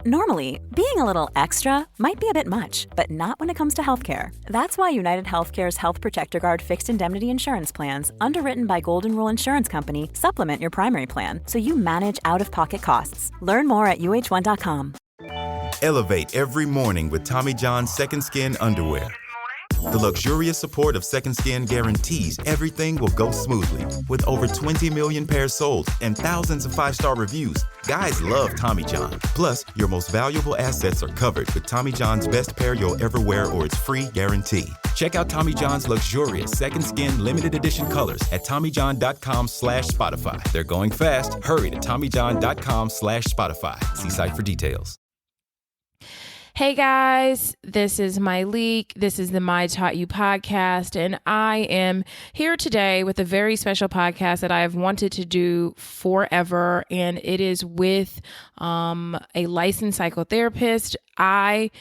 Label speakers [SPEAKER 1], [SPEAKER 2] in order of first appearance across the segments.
[SPEAKER 1] Normally, being a little extra might be a bit much, but not when it comes to healthcare. That's why United Healthcare's Health Protector Guard fixed indemnity insurance plans, underwritten by Golden Rule Insurance Company, supplement your primary plan so you manage out-of-pocket costs. Learn more at uh1.com.
[SPEAKER 2] Elevate every morning with Tommy John's Second Skin underwear. The luxurious support of Second Skin guarantees everything will go smoothly. With over 20 million pairs sold and thousands of 5-star reviews, guys love Tommy John. Plus, your most valuable assets are covered with Tommy John's best pair you'll ever wear or its free guarantee. Check out Tommy John's luxurious Second Skin limited edition colors at TommyJohn.com/Spotify. They're going fast. Hurry to TommyJohn.com/Spotify. See site for details.
[SPEAKER 3] Hey guys, this is My Leak. This is the My Taught You podcast, and I am here today with a very special podcast that I have wanted to do forever, and it is with a licensed psychotherapist. I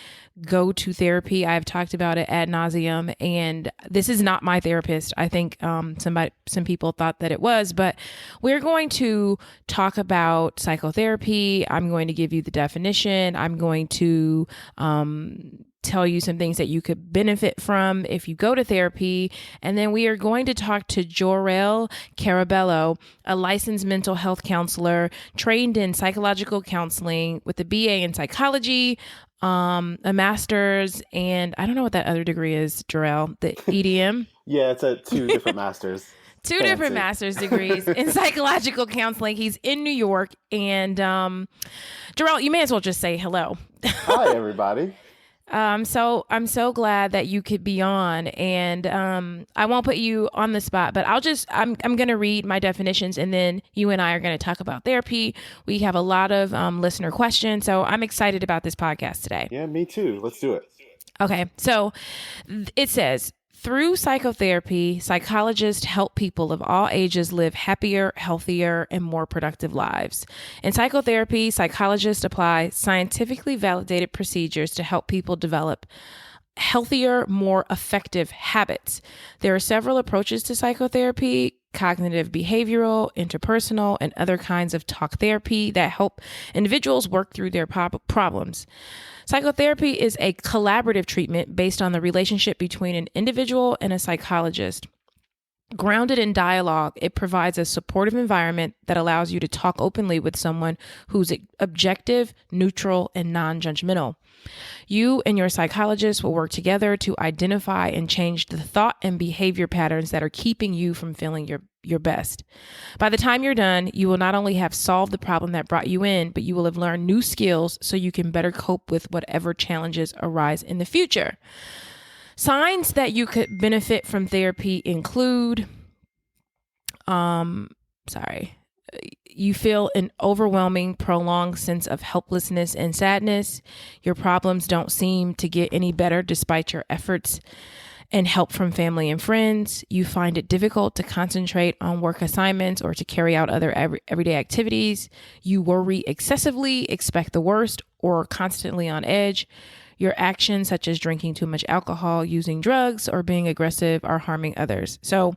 [SPEAKER 3] go to therapy. I've talked about it ad nauseum, and this is not my therapist. I think some people thought that it was, but we're going to talk about psychotherapy. I'm going to give you the definition. I'm going to tell you some things that you could benefit from if you go to therapy. And then we are going to talk to Jor-El Carabello, a licensed mental health counselor trained in psychological counseling with a BA in psychology, a master's, and I don't know what that other degree is, Jor-El, the EDM?
[SPEAKER 4] Yeah, it's at 2 different masters.
[SPEAKER 3] Two different master's degrees in psychological counseling. He's in New York. And Jor-El, you may as well just say hello.
[SPEAKER 4] Hi, everybody.
[SPEAKER 3] So I'm so glad that you could be on, and I won't put you on the spot, but I'm going to read my definitions, and then you and I are going to talk about therapy. We have a lot of listener questions, so I'm excited about this podcast today.
[SPEAKER 4] Yeah, me too. Let's do it.
[SPEAKER 3] Okay. So it says, through psychotherapy, psychologists help people of all ages live happier, healthier, and more productive lives. In psychotherapy, psychologists apply scientifically validated procedures to help people develop healthier, more effective habits. There are several approaches to psychotherapy: cognitive behavioral, interpersonal, and other kinds of talk therapy that help individuals work through their problems. Psychotherapy is a collaborative treatment based on the relationship between an individual and a psychologist. Grounded in dialogue, it provides a supportive environment that allows you to talk openly with someone who's objective, neutral, and non-judgmental. You and your psychologist will work together to identify and change the thought and behavior patterns that are keeping you from feeling your best. By the time you're done, you will not only have solved the problem that brought you in, but you will have learned new skills so you can better cope with whatever challenges arise in the future. Signs that you could benefit from therapy include, you feel an overwhelming, prolonged sense of helplessness and sadness. Your problems don't seem to get any better despite your efforts and help from family and friends. You find it difficult to concentrate on work assignments or to carry out other everyday activities. You worry excessively, expect the worst, or are constantly on edge. Your actions, such as drinking too much alcohol, using drugs, or being aggressive, are harming others. So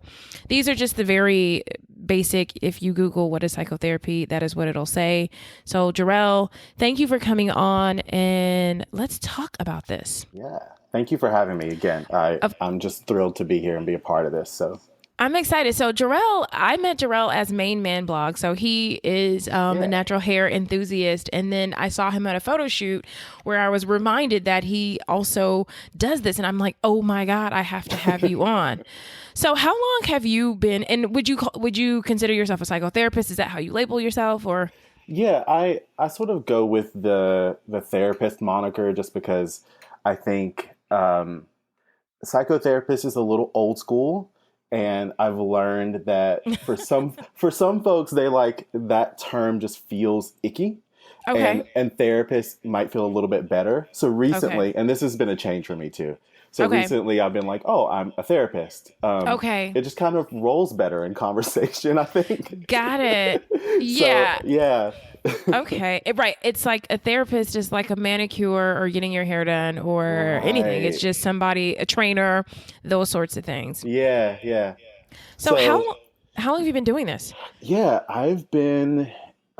[SPEAKER 3] these are just the very basic. If you Google what is psychotherapy, that is what it'll say. So Jor-El, thank you for coming on, and let's talk about this.
[SPEAKER 4] Yeah. Thank you for having me again. I'm just thrilled to be here and be a part of this. So
[SPEAKER 3] I'm excited. So Jor-El, I met Jor-El as Main Man Blog. So he is a natural hair enthusiast. And then I saw him at a photo shoot where I was reminded that he also does this. And I'm like, oh my God, I have to have you on. So how long have you been, and would you consider yourself a psychotherapist? Is that how you label yourself, or?
[SPEAKER 4] Yeah, I sort of go with the therapist moniker just because I think psychotherapist is a little old school. And I've learned that for some folks, they like that term just feels icky.
[SPEAKER 3] Okay.
[SPEAKER 4] And therapists might feel a little bit better. So recently, and this has been a change for me too. So recently I've been like, oh, I'm a therapist. It just kind of rolls better in conversation, I think.
[SPEAKER 3] Got it. Yeah.
[SPEAKER 4] So, yeah.
[SPEAKER 3] Okay. Right. It's like a therapist is like a manicure or getting your hair done or anything. It's just somebody, a trainer, those sorts of things.
[SPEAKER 4] Yeah. Yeah.
[SPEAKER 3] So how long have you been doing this?
[SPEAKER 4] Yeah, I've been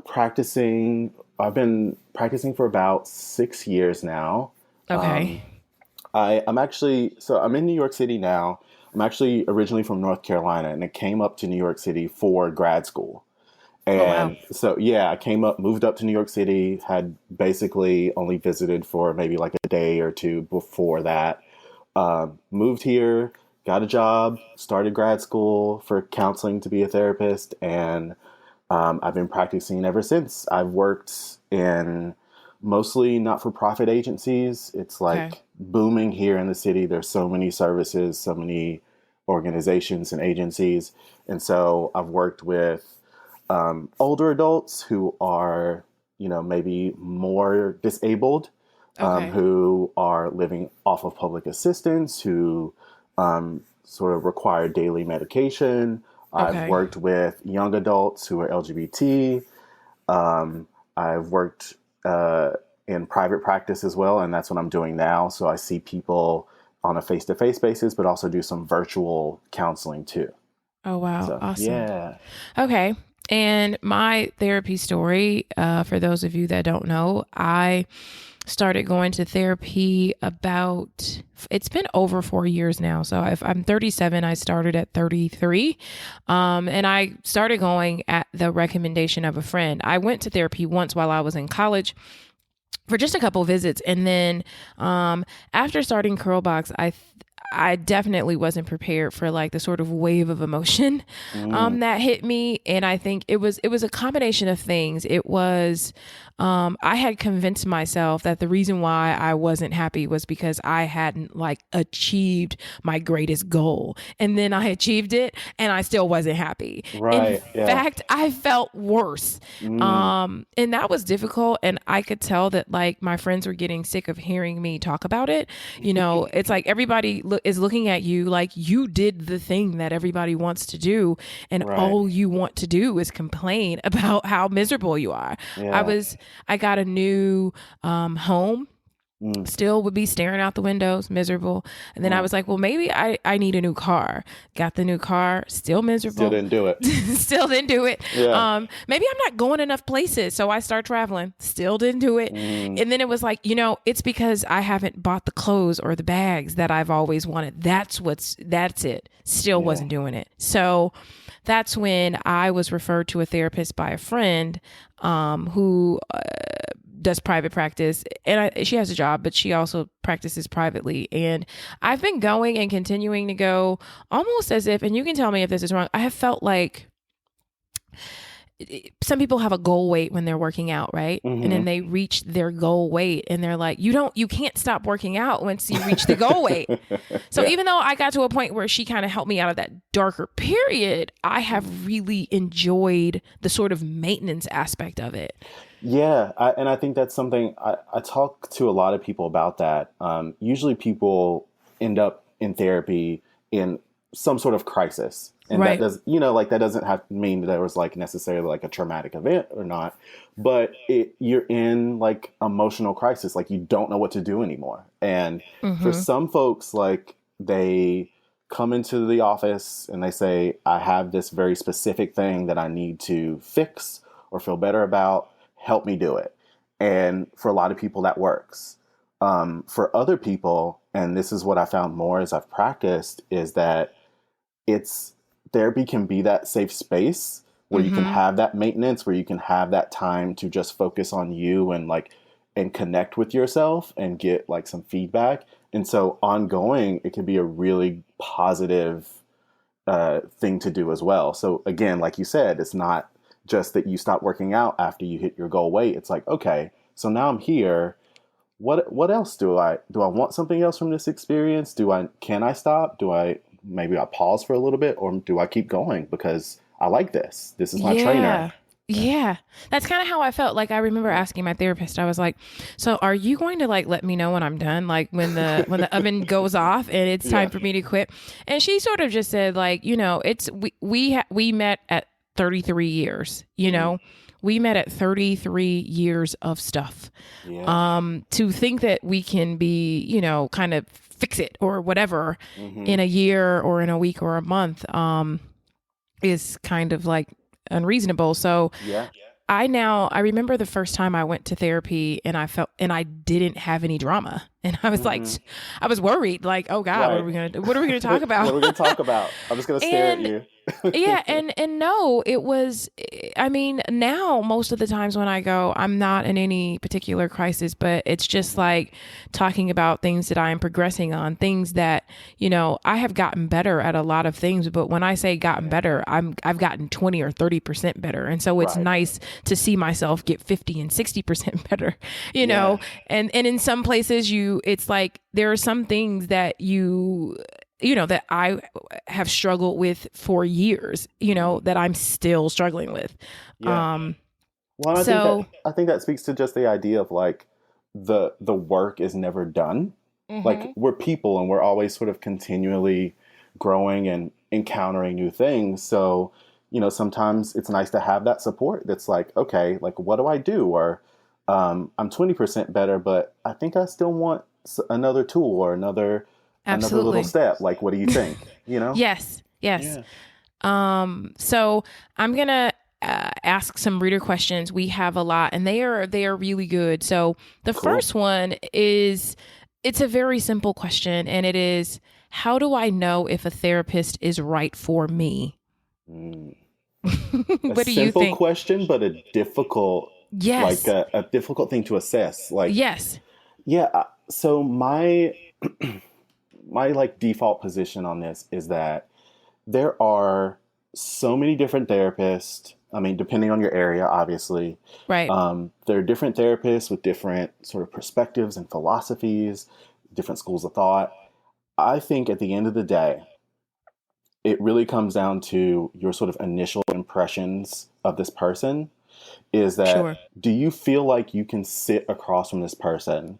[SPEAKER 4] practicing I've been practicing for about 6 years now.
[SPEAKER 3] Okay.
[SPEAKER 4] I'm in New York City now. I'm actually originally from North Carolina, and I came up to New York City for grad school.
[SPEAKER 3] Oh, wow.
[SPEAKER 4] And so, yeah, moved up to New York City, had basically only visited for maybe like a day or two before that. Moved here, got a job, started grad school for counseling to be a therapist, and I've been practicing ever since. I've worked in mostly not-for-profit agencies. It's
[SPEAKER 3] Okay.
[SPEAKER 4] like booming here in the city. There's so many services, so many organizations and agencies. And so I've worked with older adults who are, maybe more disabled,
[SPEAKER 3] Okay.
[SPEAKER 4] who are living off of public assistance, who sort of require daily medication. I've
[SPEAKER 3] Okay.
[SPEAKER 4] worked with young adults who are LGBT. I've worked in private practice as well, and that's what I'm doing now. So I see people on a face-to-face basis, but also do some virtual counseling too.
[SPEAKER 3] Oh, wow.
[SPEAKER 4] So,
[SPEAKER 3] Awesome.
[SPEAKER 4] yeah.
[SPEAKER 3] Okay. And my therapy story, for those of you that don't know, I started going to therapy it's been over 4 years now. So if I'm 37, I started at 33. And I started going at the recommendation of a friend. I went to therapy once while I was in college for just a couple visits. And then after starting Curlbox, I definitely wasn't prepared for like the sort of wave of emotion that hit me. And I think it was a combination of things. It was I had convinced myself that the reason why I wasn't happy was because I hadn't like achieved my greatest goal. And then I achieved it and I still wasn't happy.
[SPEAKER 4] Right.
[SPEAKER 3] In fact, I felt worse. And that was difficult. And I could tell that like my friends were getting sick of hearing me talk about it. It's like everybody is looking at you like you did the thing that everybody wants to do. And all you want to do is complain about how miserable you are.
[SPEAKER 4] Yeah.
[SPEAKER 3] I got a new home. Still would be staring out the windows, miserable. And then I was like, well, maybe I need a new car. Got the new car, still miserable.
[SPEAKER 4] Still didn't do it.
[SPEAKER 3] Still didn't do it.
[SPEAKER 4] Yeah.
[SPEAKER 3] Maybe I'm not going enough places. So I start traveling. Still didn't do it. And then it was like, it's because I haven't bought the clothes or the bags that I've always wanted. That's it. Still wasn't doing it. So that's when I was referred to a therapist by a friend who does private practice, and she has a job, but she also practices privately. And I've been going and continuing to go almost as if, and you can tell me if this is wrong, I have felt like some people have a goal weight when they're working out, right? And then they reach their goal weight and they're like, you can't stop working out once you reach the goal weight. So even though I got to a point where she kind of helped me out of that darker period, I have really enjoyed the sort of maintenance aspect of it.
[SPEAKER 4] Yeah. And I think that's something I talk to a lot of people about that. Usually people end up in therapy in some sort of crisis. And that does, that doesn't have to mean that there was like necessarily like a traumatic event or not, but you're in like emotional crisis. Like you don't know what to do anymore. And for some folks, like they come into the office and they say, I have this very specific thing that I need to fix or feel better about. Help me do it. And for a lot of people that works. For other people, and this is what I found more as I've practiced, is that therapy can be that safe space where you can have that maintenance, where you can have that time to just focus on you and connect with yourself and get like some feedback. And so ongoing, it can be a really positive thing to do as well. So again, like you said, it's not just that you stop working out after you hit your goal weight. It's like, okay, so now I'm here. What else do I want something else from this experience? Can I stop? Maybe I pause for a little bit, or do I keep going because I like this? This is my trainer.
[SPEAKER 3] Yeah. That's kind of how I felt. Like I remember asking my therapist, I was like, so are you going to like let me know when I'm done? Like when the oven goes off and it's time for me to quit? And she sort of just said like, we met at 33 years, we met at 33 years of stuff. Yeah. To think that we can be, kind of fix it or whatever in a year or in a week or a month is kind of like unreasonable. So I remember the first time I went to therapy and I didn't have any drama. And I was like, I was worried, like, oh God, what are we going to talk about?
[SPEAKER 4] What are we going to talk about? I'm just going to stare at you.
[SPEAKER 3] Yeah. And no, it was, I mean, now most of the times when I go, I'm not in any particular crisis, but it's just like talking about things that I am progressing on, things that, I have gotten better at a lot of things. But when I say gotten better, I've gotten 20 or 30% better. And so it's nice to see myself get 50 and 60% better, know, and in some places it's like, there are some things that that I have struggled with for years, that I'm still struggling with.
[SPEAKER 4] Yeah. Well, I think that speaks to just the idea of like the work is never done. Mm-hmm. Like we're people and we're always sort of continually growing and encountering new things. So, sometimes it's nice to have that support that's like, okay, like what do I do? Or I'm 20% better, but I think I still want another tool or another little step. Like, what do you think?
[SPEAKER 3] Yes. Yeah. So I'm going to ask some reader questions. We have a lot and they are really good. So the first one is, it's a very simple question, and it is, how do I know if a therapist is right for me? What do you think?
[SPEAKER 4] Simple question, but a difficult, like a difficult thing to assess. Like,
[SPEAKER 3] yes.
[SPEAKER 4] Yeah. So my like default position on this is that there are so many different therapists. I mean, depending on your area, obviously.
[SPEAKER 3] Right.
[SPEAKER 4] There are different therapists with different sort of perspectives and philosophies, different schools of thought. I think at the end of the day, it really comes down to your sort of initial impressions of this person. Is that, do you feel like you can sit across from this person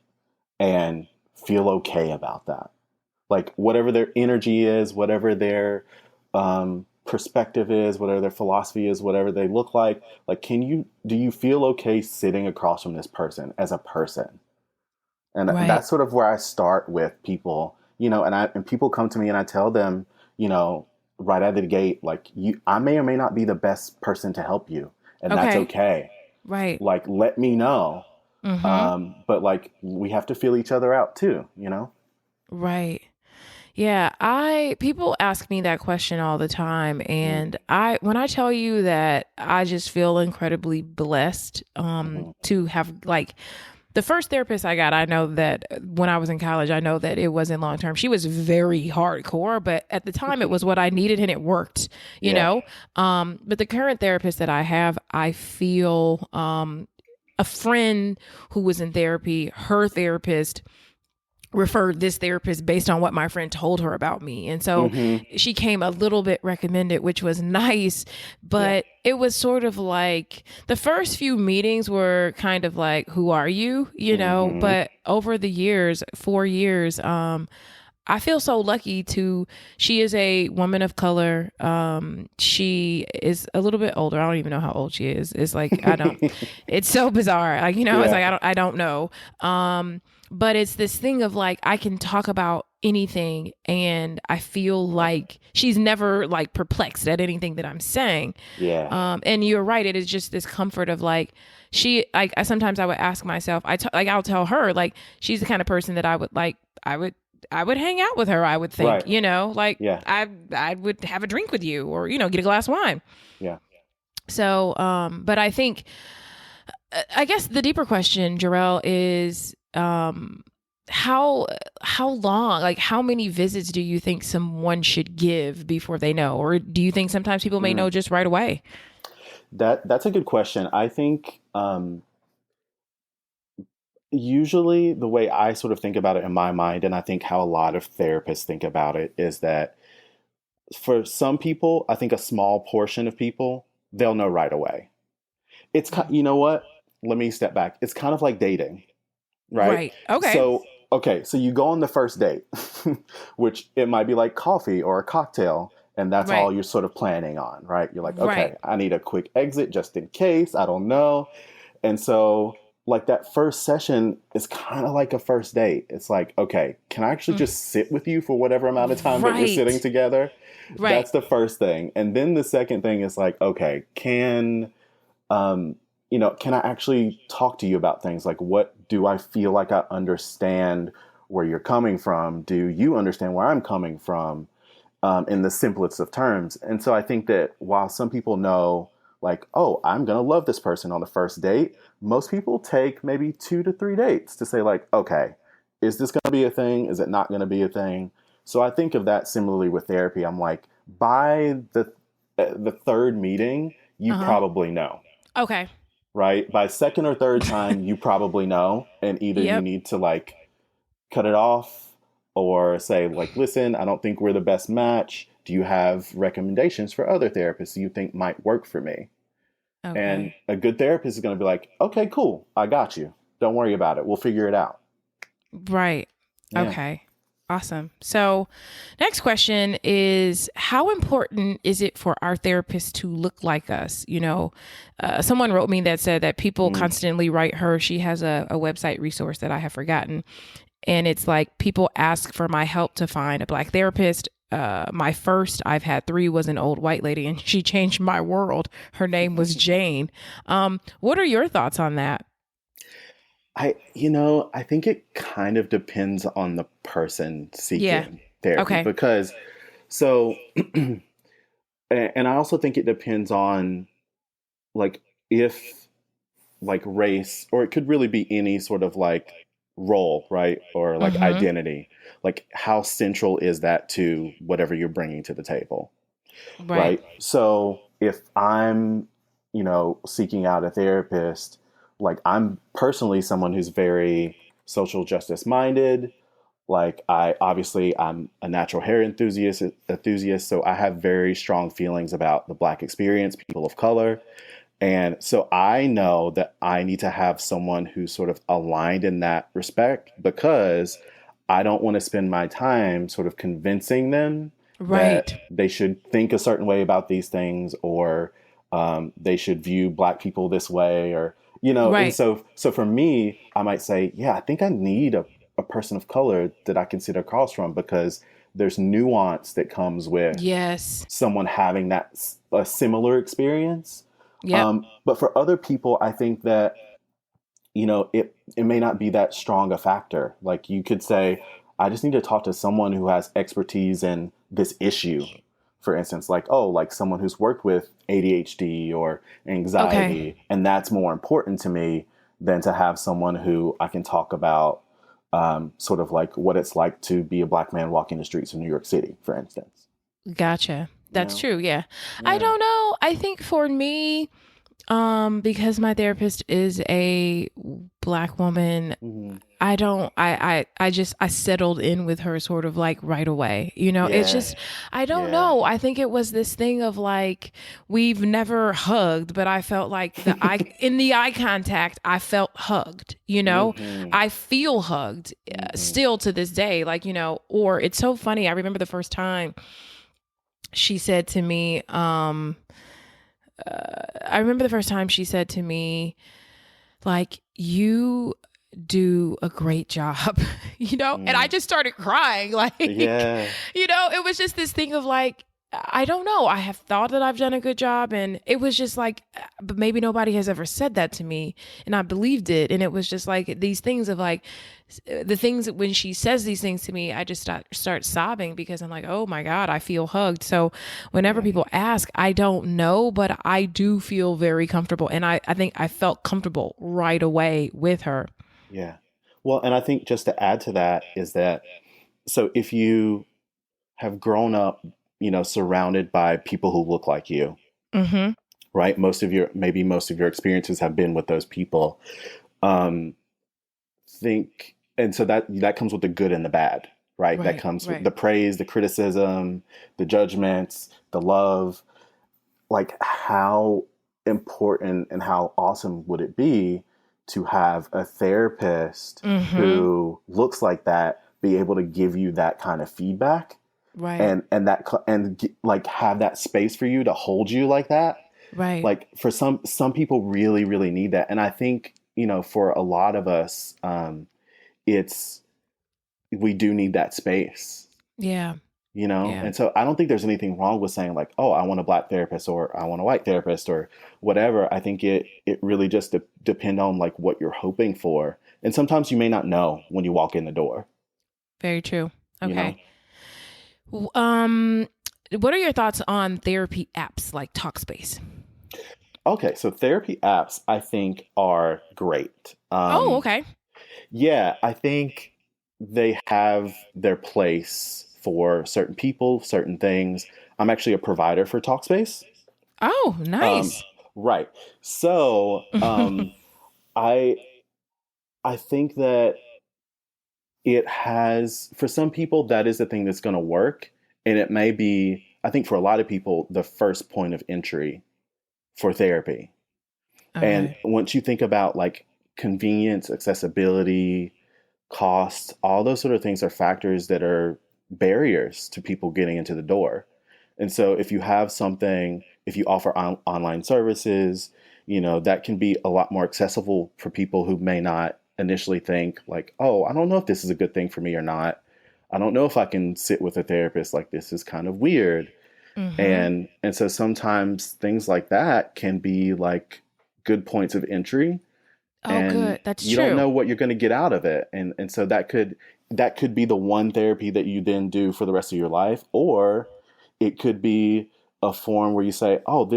[SPEAKER 4] and feel okay about that? Like whatever their energy is, whatever their perspective is, whatever their philosophy is, whatever they look like do you feel okay sitting across from this person as a person? And that's sort of where I start with people, and people come to me and I tell them, right out of the gate, like I may or may not be the best person to help you, and that's okay.
[SPEAKER 3] Right.
[SPEAKER 4] Like, let me know.
[SPEAKER 3] Mm-hmm.
[SPEAKER 4] But like, we have to feel each other out too,
[SPEAKER 3] Right. Yeah, people ask me that question all the time, and when I tell you that I just feel incredibly blessed to have, like, the first therapist I got, I know that when I was in college, I know that it wasn't long term. She was very hardcore, but at the time it was what I needed and it worked, you know. But the current therapist that I have, I feel a friend who was in therapy, her therapist referred this therapist based on what my friend told her about me. And so she came a little bit recommended, which was nice, but it was sort of like the first few meetings were kind of like, who are you? But over the years, 4 years, I feel so lucky she is a woman of color. She is a little bit older. I don't even know how old she is. It's like, it's so bizarre. Like, it's like, I don't know. But it's this thing of like, I can talk about anything and I feel like she's never like perplexed at anything that I'm saying.
[SPEAKER 4] Yeah.
[SPEAKER 3] And you're right. It is just this comfort of like, sometimes I would ask myself, I'll tell her, like, she's the kind of person that I would hang out with her, I would think, I would have a drink with you or, get a glass of wine.
[SPEAKER 4] Yeah.
[SPEAKER 3] So, but I think, I guess the deeper question, Jor-El, is, how long, like how many visits do you think someone should give before they know? Or do you think sometimes people may know just right away?
[SPEAKER 4] That's a good question. I think, usually the way I sort of think about it in my mind, and I think how a lot of therapists think about it, is that for some people, I think a small portion of people, they'll know right away. It's, you know what? Let me step back. It's kind of like dating, right?
[SPEAKER 3] Okay.
[SPEAKER 4] So you go on the first date, which it might be like coffee or a cocktail, and that's all you're sort of planning on, right? You're like, okay, I need a quick exit just in case, I don't know. And so like that first session is kind of like a first date. It's like, okay, can I actually just sit with you for whatever amount of time that we're sitting together? That's the first thing. And then the second thing is like, okay, can can I actually talk to you about things? Like, what do I feel like I understand where you're coming from? Do you understand where I'm coming from? In the simplest of terms. And so I think that while some people know, like, oh, I'm going to love this person on the first date, most people take maybe 2 to 3 dates to say, like, okay, is this going to be a thing? Is it not going to be a thing? So I think of that similarly with therapy. I'm like, by the third meeting, you probably know.
[SPEAKER 3] Okay.
[SPEAKER 4] Right? By second or third time, you probably know. And either you
[SPEAKER 3] Yep.
[SPEAKER 4] need to like cut it off, or say, like, listen, I don't think we're the best match. Do you have recommendations for other therapists you think might work for me?
[SPEAKER 3] Okay.
[SPEAKER 4] And a good therapist is going to be like, okay, cool. I got you. Don't worry about it. We'll figure it out.
[SPEAKER 3] Right.
[SPEAKER 4] Yeah.
[SPEAKER 3] Okay. Awesome. So next question is, how important is it for our therapist to look like us? Someone wrote me that said that people constantly write her. She has a website resource that I have forgotten. And it's like, people ask for my help to find a Black therapist. My first, I've had 3, was an old white lady, and she changed my world. Her name was Jane. What are your thoughts on that?
[SPEAKER 4] I think it kind of depends on the person seeking therapy.
[SPEAKER 3] Okay.
[SPEAKER 4] Because and I also think it depends on, like, if, like, race, or it could really be any sort of like role, right? Or like identity, like, how central is that to whatever you're bringing to the table? Right. So if I'm, seeking out a therapist, like, I'm personally someone who's very social justice minded. Like, I'm a natural hair enthusiast. So I have very strong feelings about the Black experience, people of color. And so I know that I need to have someone who's sort of aligned in that respect, because I don't want to spend my time sort of convincing them that they should think a certain way about these things, or they should view Black people this way, or, and so for me, I might say, yeah, I think I need a person of color that I can sit across from, because there's nuance that comes with someone having a similar experience. But for other people, I think that, it may not be that strong a factor. Like, you could say, I just need to talk to someone who has expertise in this issue. For instance, like, like someone who's worked with ADHD or anxiety. Okay. And that's more important to me than to have someone who I can talk about sort of like what it's like to be a Black man walking the streets of New York City, for instance.
[SPEAKER 3] Gotcha. That's true. Yeah. I don't know. I think for me, because my therapist is a Black woman, I settled in with her sort of like right away. It's just, I don't know. I think it was this thing of like, we've never hugged, but I felt like in the eye contact, I felt hugged, I feel hugged still to this day, like, or it's so funny. I remember the first time she said to me, like, you do a great job, and I just started crying. Like, it was just this thing of like, I don't know. I have thought that I've done a good job, and it was just like, but maybe nobody has ever said that to me, and I believed it. And it was just like these things of like, the things that when she says these things to me, I just start sobbing, because I'm like, oh my God, I feel hugged. So whenever people ask, I don't know, but I do feel very comfortable. And I think I felt comfortable right away with her.
[SPEAKER 4] Yeah. Well, and I think just to add to that is that, so if you have grown up, surrounded by people who look like you, right? Most of your experiences have been with those people. And so that comes with the good and the bad, right? That comes with the praise, the criticism, the judgments, the love. Like, how important and how awesome would it be to have a therapist who looks like that, be able to give you that kind of feedback, and like have that space for you to hold you like that, right? Like, for some people really, really need that, and I think for a lot of us, we do need that space.
[SPEAKER 3] Yeah.
[SPEAKER 4] you know?
[SPEAKER 3] Yeah.
[SPEAKER 4] And so I don't think there's anything wrong with saying like, oh, I want a Black therapist or I want a white therapist or whatever. I think it really just depend on like what you're hoping for. And sometimes you may not know when you walk in the door.
[SPEAKER 3] Very true. Okay.
[SPEAKER 4] You know?
[SPEAKER 3] What are your thoughts on therapy apps like Talkspace?
[SPEAKER 4] Okay, so therapy apps I think are great.
[SPEAKER 3] Okay.
[SPEAKER 4] Yeah, I think they have their place for certain people, certain things. I'm actually a provider for Talkspace.
[SPEAKER 3] Oh, nice.
[SPEAKER 4] Right. So I I think that it has, for some people, that is the thing that's going to work. And it may be, I think for a lot of people, the first point of entry for therapy. And
[SPEAKER 3] Okay.
[SPEAKER 4] once you think about like convenience, accessibility, cost, all those sort of things are factors that are barriers to people getting into the door. And so if you have something, if you offer online services, you know, that can be a lot more accessible for people who may not initially think like, oh, I don't know if this is a good thing for me or not. I don't know if I can sit with a therapist, like this is kind of weird. And so sometimes things like that can be like good points of entry,
[SPEAKER 3] Oh,
[SPEAKER 4] and
[SPEAKER 3] good. That's
[SPEAKER 4] you
[SPEAKER 3] true.
[SPEAKER 4] don't know what you're going to get out of it. And so that could be the one therapy that you then do for the rest of your life, or it could be a form where you say, oh,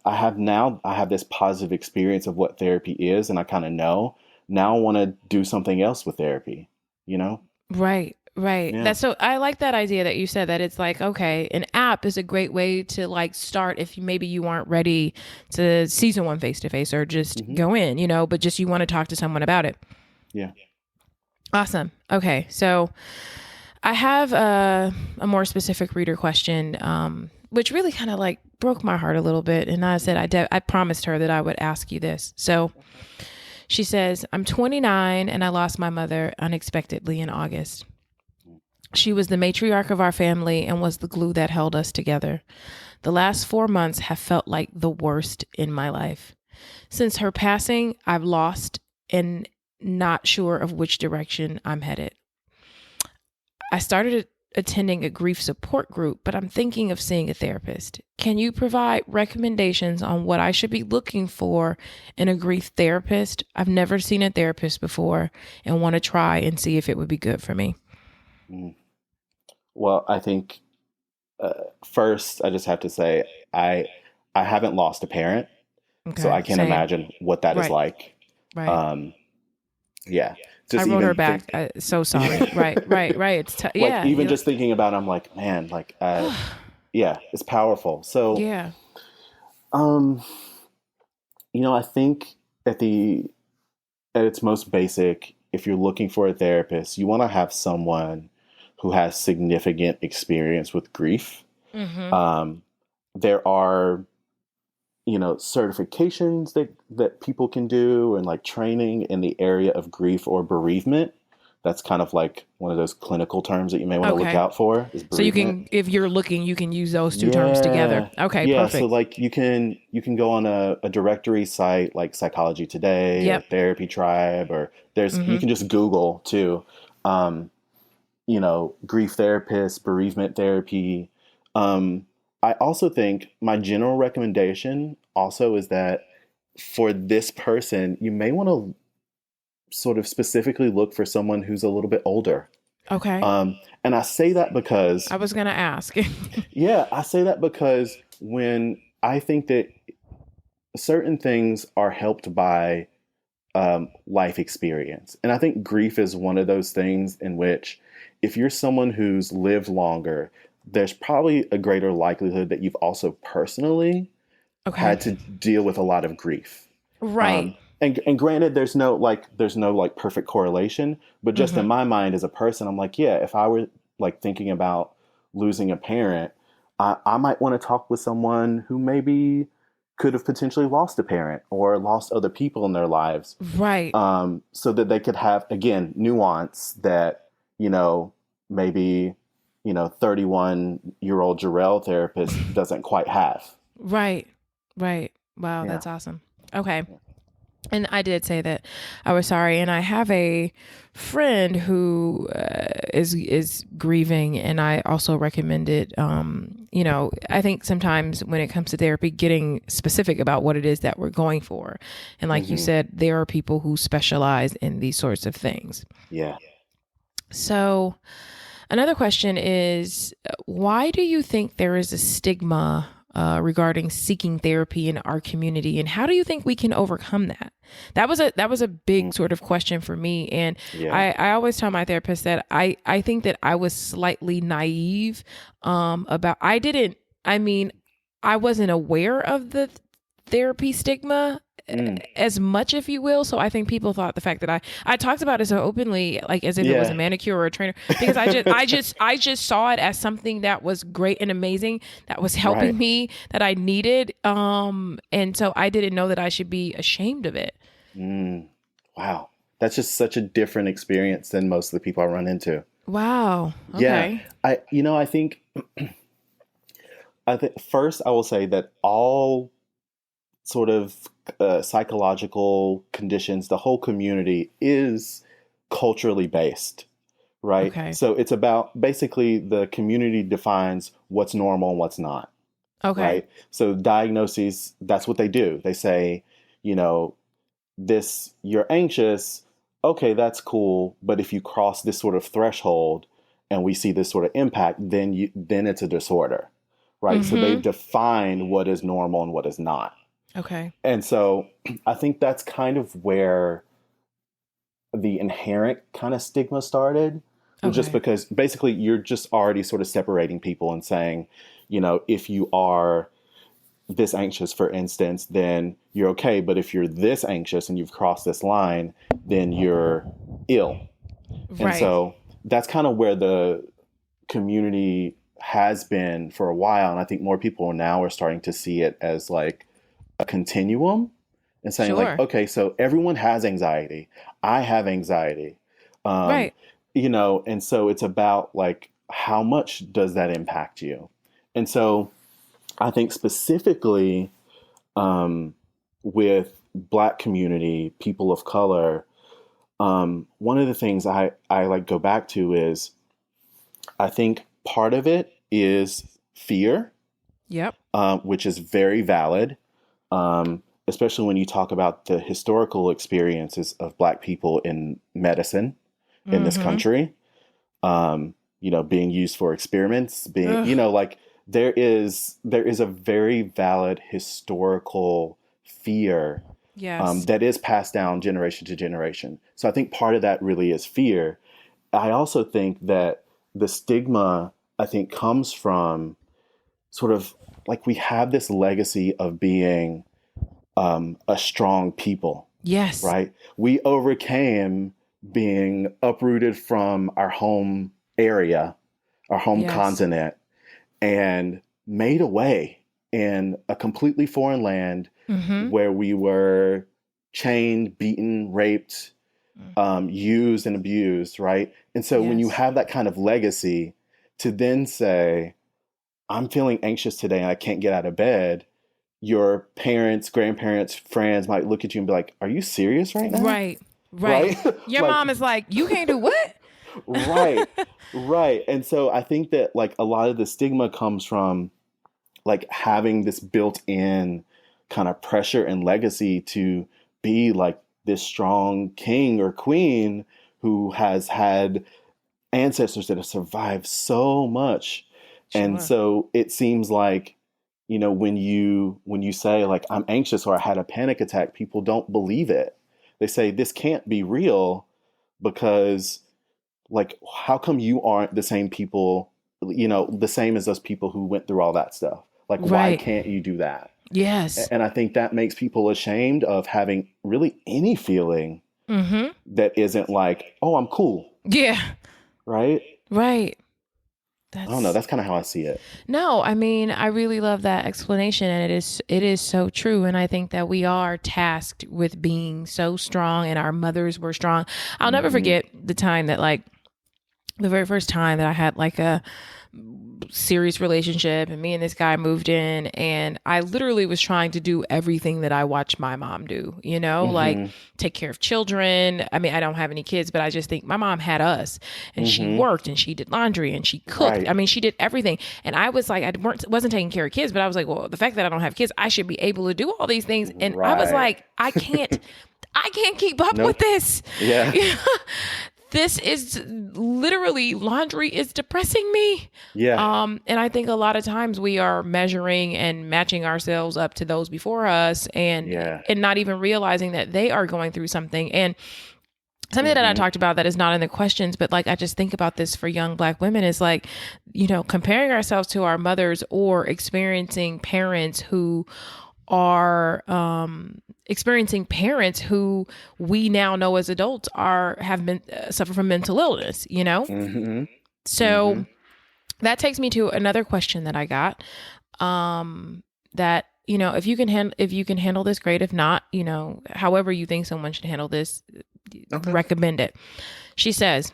[SPEAKER 4] I have this positive experience of what therapy is, and I kind of know now I want to do something else with therapy, you know?
[SPEAKER 3] Right. Right.
[SPEAKER 4] Yeah.
[SPEAKER 3] That's so I like that idea that you said, that it's like, okay, an app is a great way to like start if maybe you aren't ready to see someone face to face or just go in, you know, but just you want to talk to someone about it.
[SPEAKER 4] Yeah.
[SPEAKER 3] Awesome. Okay. So I have a more specific reader question, which really kind of like broke my heart a little bit. And I said, I promised her that I would ask you this. So she says, I'm 29 and I lost my mother unexpectedly in August. She was the matriarch of our family and was the glue that held us together. The last 4 months have felt like the worst in my life. Since her passing, I've lost and not sure of which direction I'm headed. I started attending a grief support group, but I'm thinking of seeing a therapist. Can you provide recommendations on what I should be looking for in a grief therapist? I've never seen a therapist before and want to try and see if it would be good for me.
[SPEAKER 4] Well, I think first I just have to say I haven't lost a parent, so I can't imagine what that is like.
[SPEAKER 3] Right.
[SPEAKER 4] Yeah. Just
[SPEAKER 3] I wrote
[SPEAKER 4] even
[SPEAKER 3] her back. So sorry. Right. It's
[SPEAKER 4] like even just thinking about it, I'm like, man, like yeah, it's powerful. So
[SPEAKER 3] yeah.
[SPEAKER 4] You know, I think at its most basic, if you're looking for a therapist, you want to have someone who has significant experience with grief. There are, you know, certifications that people can do and like training in the area of grief or bereavement. That's kind of like one of those clinical terms that you may want to look out for. Is bereavement.
[SPEAKER 3] So you can, if you're looking, you can use those two terms together. Okay,
[SPEAKER 4] yeah.
[SPEAKER 3] perfect.
[SPEAKER 4] So like you can go on a directory site like Psychology Today or Therapy Tribe, or you can just Google too. You know, grief therapist, bereavement therapy. I also think my general recommendation also is that for this person, you may want to sort of specifically look for someone who's a little bit older.
[SPEAKER 3] Okay.
[SPEAKER 4] And I say that because
[SPEAKER 3] I was going to ask.
[SPEAKER 4] Yeah, I say that because when I think that certain things are helped by life experience. And I think grief is one of those things in which if you're someone who's lived longer, there's probably a greater likelihood that you've also personally had to deal with a lot of grief.
[SPEAKER 3] Right.
[SPEAKER 4] And granted, there's no perfect correlation, but just in my mind as a person, I'm like, yeah, if I were like thinking about losing a parent, I might want to talk with someone who maybe could have potentially lost a parent or lost other people in their lives.
[SPEAKER 3] Right.
[SPEAKER 4] So that they could have, again, nuance that, you know, maybe, you know, 31-year-old Jor-El therapist doesn't quite have.
[SPEAKER 3] Right. Wow,
[SPEAKER 4] Yeah.
[SPEAKER 3] that's awesome. Okay. And I did say that I was sorry. And I have a friend who is grieving, and I also recommended, I think sometimes when it comes to therapy, getting specific about what it is that we're going for. And like you said, there are people who specialize in these sorts of things.
[SPEAKER 4] Yeah.
[SPEAKER 3] So another question is, why do you think there is a stigma regarding seeking therapy in our community, and how do you think we can overcome that? That was a big sort of question for me, and I always tell my therapist that I think that I was slightly naive about. I wasn't aware of the therapy stigma as much, if you will. So I think people thought the fact that I talked about it so openly, like as if it was a manicure or a trainer, because I just saw it as something that was great and amazing, that was helping me, that I needed. And so I didn't know that I should be ashamed of it.
[SPEAKER 4] Wow. That's just such a different experience than most of the people I run into.
[SPEAKER 3] Wow. Okay.
[SPEAKER 4] Yeah. I think first I will say that all sort of psychological conditions, the whole community is culturally based, right?
[SPEAKER 3] Okay.
[SPEAKER 4] So it's about basically the community defines what's normal and what's not.
[SPEAKER 3] Okay.
[SPEAKER 4] Right. So diagnoses, that's what they do. They say, you're anxious. Okay, that's cool. But if you cross this sort of threshold and we see this sort of impact, then it's a disorder. Right. So they've defined what is normal and what is not.
[SPEAKER 3] Okay.
[SPEAKER 4] And so I think that's kind of where the inherent kind of stigma started, just because basically you're just already sort of separating people and saying, if you are this anxious, for instance, then you're okay. But if you're this anxious and you've crossed this line, then you're ill. Right. And so that's kind of where the community has been for a while. And I think more people now are starting to see it as like a continuum and saying like, okay, so everyone has anxiety. I have anxiety. Right. And so it's about like, how much does that impact you? And so I think specifically with Black community, people of color, one of the things I like go back to is I think part of it is fear. Yep. Which is very valid. Especially when you talk about the historical experiences of Black people in medicine in this country, being used for experiments, like there is a very valid historical fear that is passed down generation to generation. So I think part of that really is fear. I also think that the stigma, comes from sort of like we have this legacy of being a strong people. Yes. Right. We overcame being uprooted from our home area, our home continent, and made a way in a completely foreign land where we were chained, beaten, raped, used and abused. Right. And so when you have that kind of legacy to then say, I'm feeling anxious today and I can't get out of bed, your parents, grandparents, friends might look at you and be like, are you serious right now? Right.
[SPEAKER 3] Your mom is like, you can't do what?
[SPEAKER 4] Right. And so I think that like a lot of the stigma comes from like having this built-in kind of pressure and legacy to be like this strong king or queen who has had ancestors that have survived so much. Sure. And so it seems like, when you say like, I'm anxious or I had a panic attack, people don't believe it. They say this can't be real because like, how come you aren't the same people, the same as those people who went through all that stuff? Like, why can't you do that? Yes. And I think that makes people ashamed of having really any feeling that isn't like, oh, I'm cool. Yeah. Right. I don't know. That's kind of how I see it.
[SPEAKER 3] No, I mean, I really love that explanation, and it is so true. And I think that we are tasked with being so strong, and our mothers were strong. I'll never forget the time that like the very first time that I had like a serious relationship, and me and this guy moved in, and I literally was trying to do everything that I watched my mom do, like take care of children. I mean, I don't have any kids, but I just think my mom had us, and she worked, and she did laundry, and she cooked. Right. I mean, she did everything. And I was like, wasn't taking care of kids, but I was like, well, the fact that I don't have kids, I should be able to do all these things. And I was like, I can't keep up with this.
[SPEAKER 4] Yeah.
[SPEAKER 3] This is literally, laundry is depressing me.
[SPEAKER 4] Yeah.
[SPEAKER 3] And I think a lot of times we are measuring and matching ourselves up to those before us, and not even realizing that they are going through something. And something that I talked about that is not in the questions, but like, I just think about this for young Black women is like, comparing ourselves to our mothers, or experiencing parents who are, experiencing who we now know as adults have been suffer from mental illness, So that takes me to another question that I got, that, if you can handle this, great. If not, however you think someone should handle this, recommend it. She says,